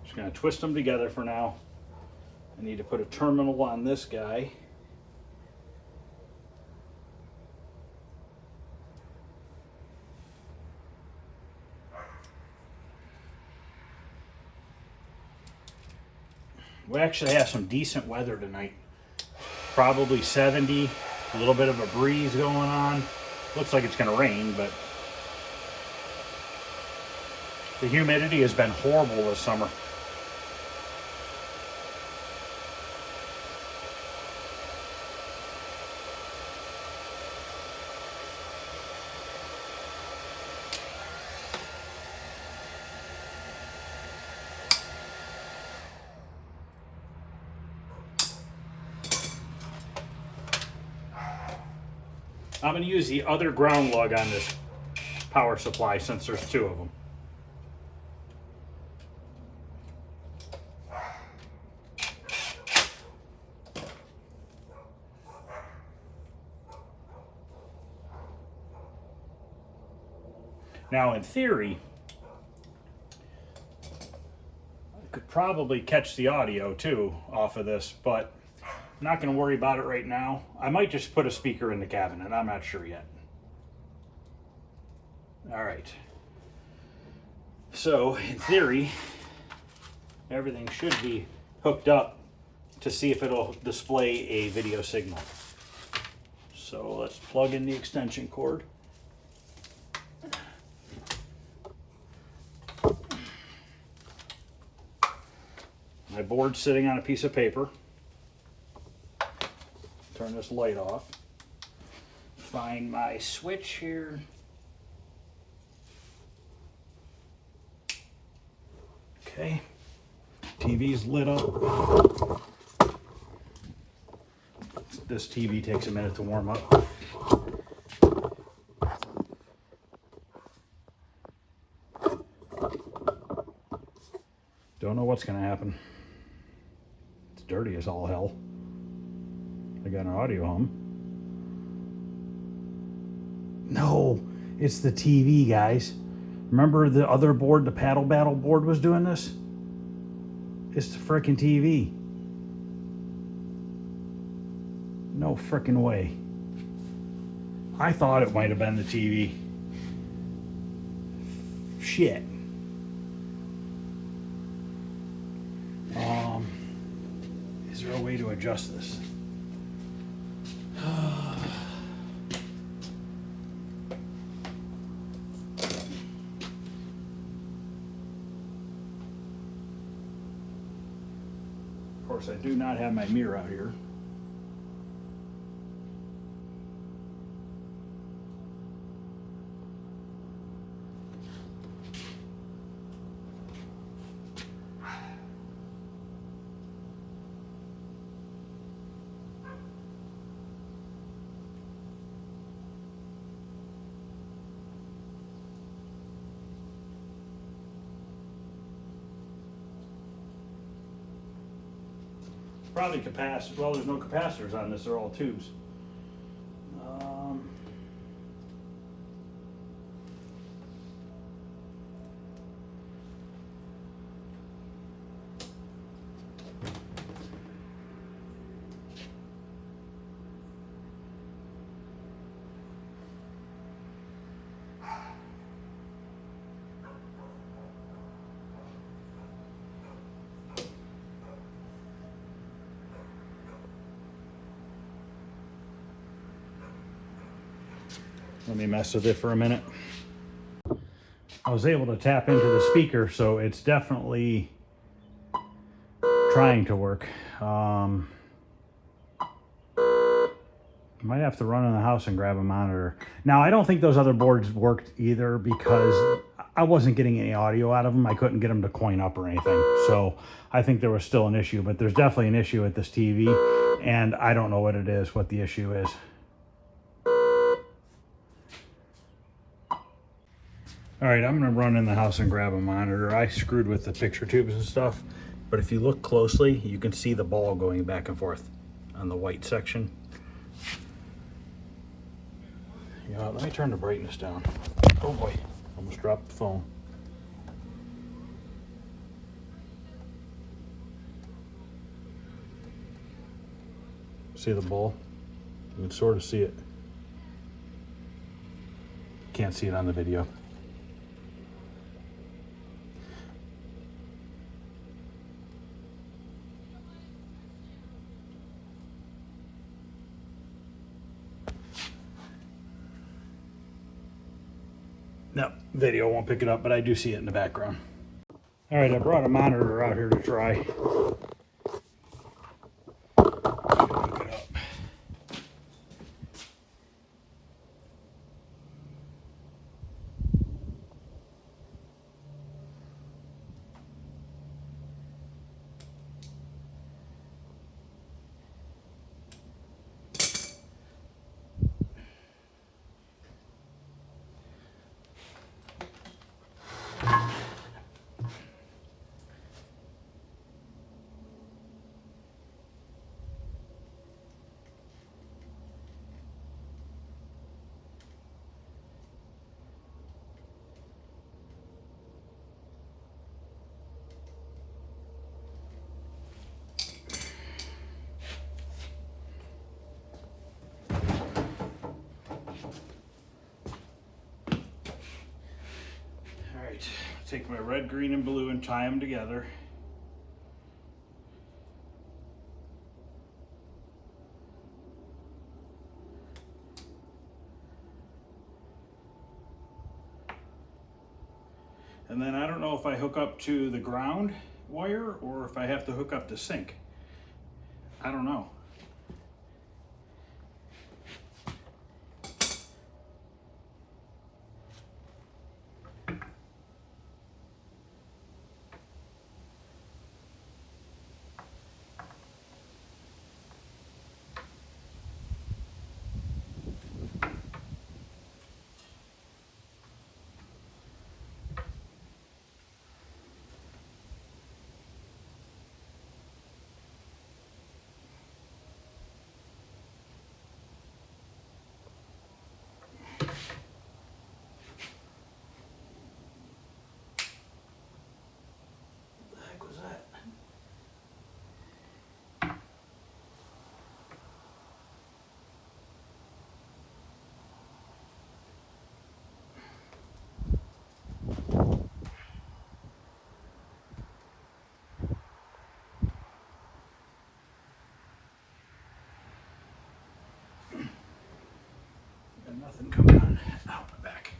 Just going to twist them together for now. I need to put a terminal on this guy. We actually have some decent weather tonight. Probably 70, a little bit of a breeze going on. Looks like it's going to rain, but the humidity has been horrible this summer. I'm going to use the other ground lug on this power supply since there's two of them. Now, in theory, I could probably catch the audio too off of this, but I'm not going to worry about it right now. I might just put a speaker in the cabinet. I'm not sure yet. All right. So, in theory, everything should be hooked up to see if it'll display a video signal. So let's plug in the extension cord. My board's sitting on a piece of paper. turn this light off. Find my switch here. Okay, TV's lit up. This TV takes a minute to warm up. Don't know what's gonna happen. It's dirty as all hell. I got an audio hum. No, it's the TV, guys. Remember the other board, the paddle battle board was doing this? It's the frickin' TV. No frickin' way. I thought it might have been the TV. Shit. Is there a way to adjust this? Of course, I do not have my mirror out here. Probably capacitor. Well, there's no capacitors on this. They're all tubes. Let me mess with it for a minute. I was able to tap into the speaker, so it's definitely trying to work. Might have to run in the house and grab a monitor. Now, I don't think those other boards worked either because I wasn't getting any audio out of them. I couldn't get them to coin up or anything. So I think there was still an issue, but there's definitely an issue with this TV, and I don't know what it is, what the issue is. All right, I'm gonna run in the house and grab a monitor. I screwed with the picture tubes and stuff, but if you look closely, you can see the ball going back and forth on the white section. You know, let me turn the brightness down. Oh boy, almost dropped the phone. See the ball? You can sort of see it. Can't see it on the video. No, video won't pick it up, but I do see it in the background. All right, I brought a monitor out here to try. Hook it up. Take my red, green, and blue and tie them together. And then I don't know if I hook up to the ground wire or if I have to hook up to sink. I don't know. Nothing coming on out the back.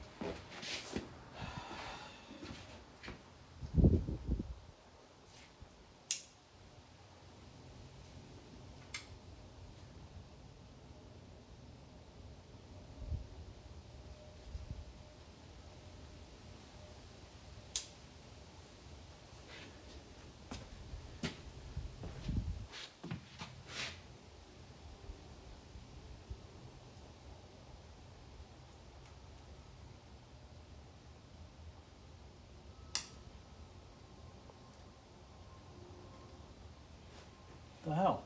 The hell?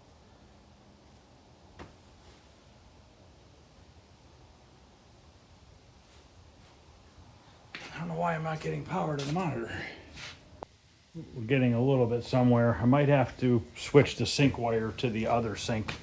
I don't know why I'm not getting power to the monitor. We're getting a little bit somewhere. I might have to switch the sync wire to the other sync.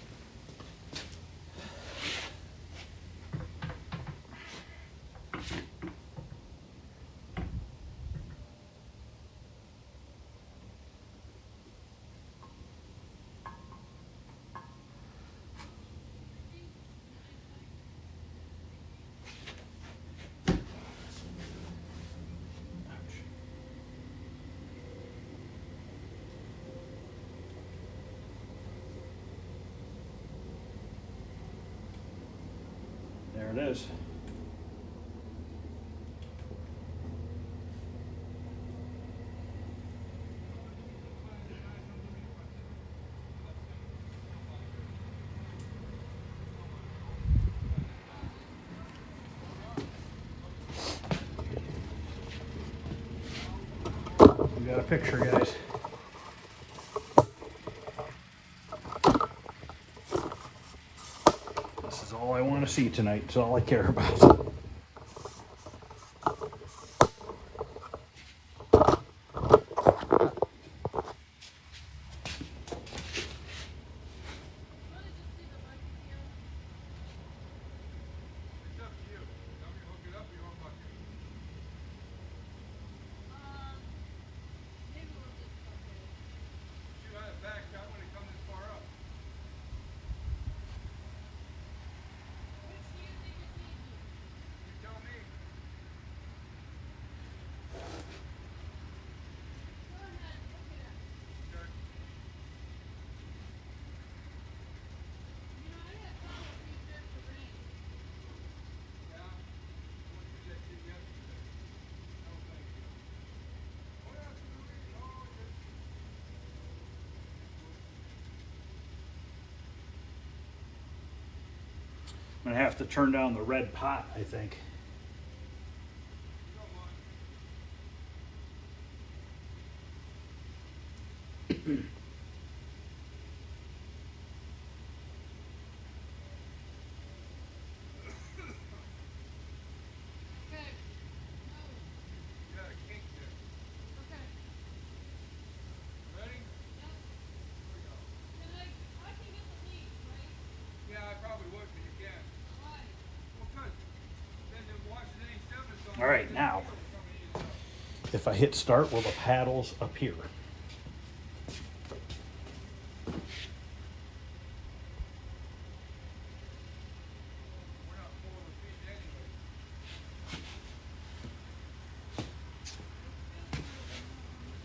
There it is. We got a picture, guys. This is all I want to see tonight. It's all I care about. I'm gonna have to turn down the red pot, I think. Okay. You got a kink there. Okay. Ready? Yep. Here we go. Can I can get the lead, right? Yeah, I probably would, but you can't. Why? Well, good. Then the Washington 7 is on. All right, now, if I hit start, will the paddles appear? We're not pulling the feet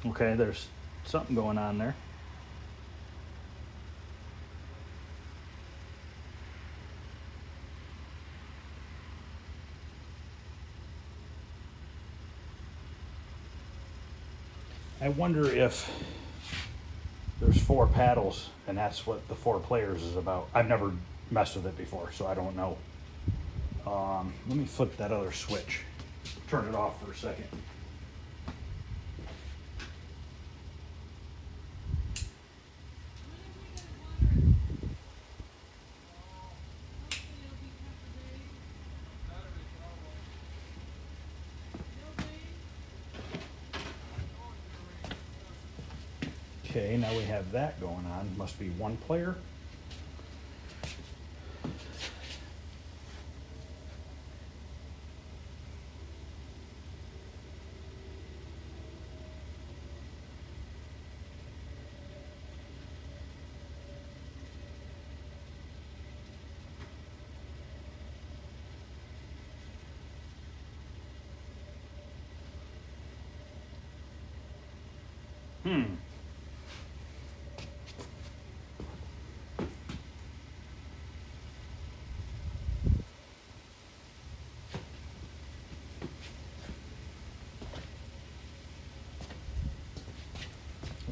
anyway. Okay, there's something going on there. I wonder if there's 4 paddles and that's what the 4 players is about. I've never messed with it before, so I don't know. Let me flip that other switch. Turn it off for a second. Okay, now we have that going on. Must be 1 player. I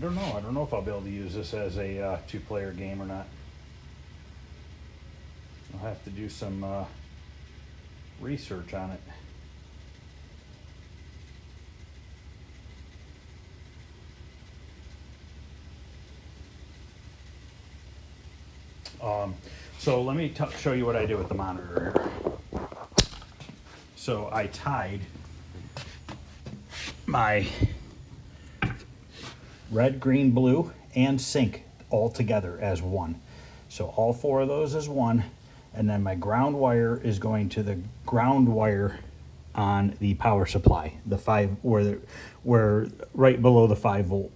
don't know. I don't know if I'll be able to use this as a two-player game or not. I'll have to do some research on it. So let me show you what I did with the monitor here. So I tied my red, green, blue, and sync all together as one. So all four of those is one, and then my ground wire is going to the ground wire on the power supply, the 5 where right below the 5 volt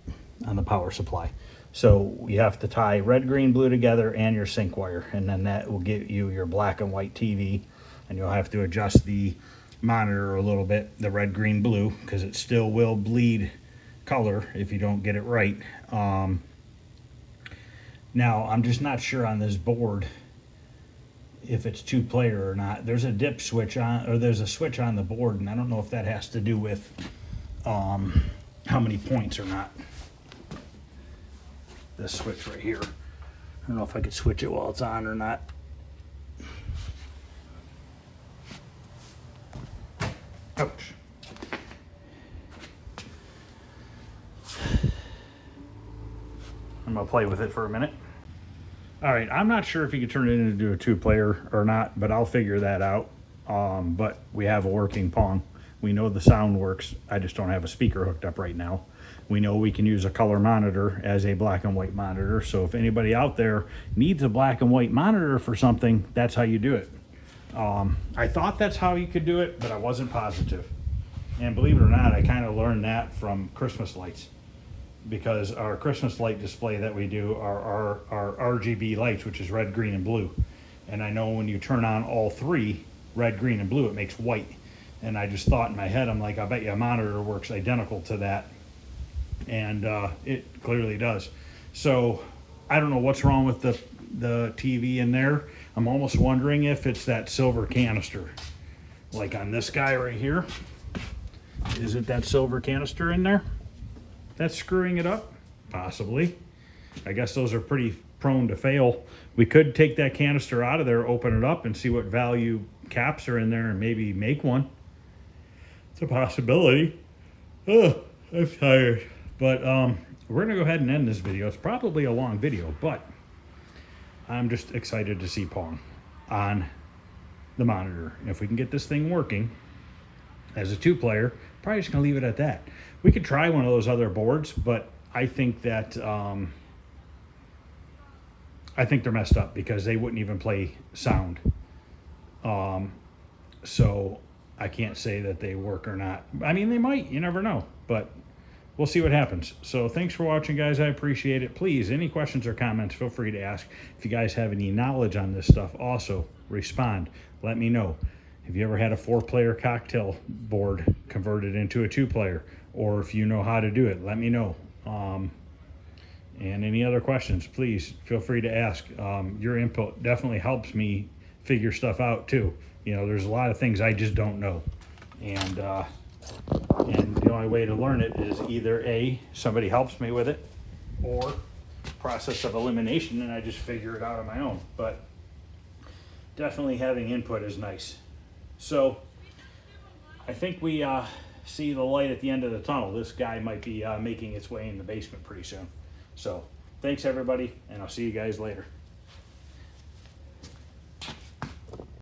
on the power supply. So you have to tie red, green, blue together and your sync wire, and then that will give you your black and white TV, and you'll have to adjust the monitor a little bit, the red, green, blue, because it still will bleed color if you don't get it right. Now I'm just not sure on this board if it's two-player or not. There's a dip switch on, or there's a switch on the board, and I don't know if that has to do with how many points or not. This switch right here, I don't know if I could switch it while it's on or not. Ouch. I'm gonna play with it for a minute. All right, I'm not sure if you can turn it into a two-player or not, but I'll figure that out. But we have a working Pong. We know the sound works. I just don't have a speaker hooked up right now. We know we can use a color monitor as a black and white monitor. So if anybody out there needs a black and white monitor for something, that's how you do it. I thought that's how you could do it, but I wasn't positive. And believe it or not, I kind of learned that from Christmas lights, because our Christmas light display that we do are our RGB lights, which is red, green, and blue. And I know when you turn on all three, red, green, and blue, it makes white. And I just thought in my head, I'm like, I bet you a monitor works identical to that. And it clearly does. So I don't know what's wrong with the TV in there. I'm almost wondering if it's that silver canister. Like on this guy right here. Is it that silver canister in there that's screwing it up? Possibly. I guess those are pretty prone to fail. We could take that canister out of there, open it up, and see what value caps are in there and maybe make one. It's a possibility. Oh, I'm tired. But we're gonna go ahead and end this video. It's probably a long video, but I'm just excited to see Pong on the monitor. And if we can get this thing working as a two-player, probably just gonna leave it at that. We could try one of those other boards, but I think that I think they're messed up because they wouldn't even play sound. So I can't say that they work or not. I mean, they might, you never know, but we'll see what happens. So thanks for watching, guys. I appreciate it. Please, any questions or comments, feel free to ask. If you guys have any knowledge on this stuff, also respond. Let me know. Have you ever had a 4-player cocktail board converted into a 2-player? Or if you know how to do it, let me know. And any other questions, please feel free to ask. Your input definitely helps me figure stuff out too. You know, there's a lot of things I just don't know. And the only way to learn it is either A, somebody helps me with it, or process of elimination and I just figure it out on my own. But definitely having input is nice. So I think we see the light at the end of the tunnel. This guy might be making its way in the basement pretty soon. So thanks everybody, and I'll see you guys later.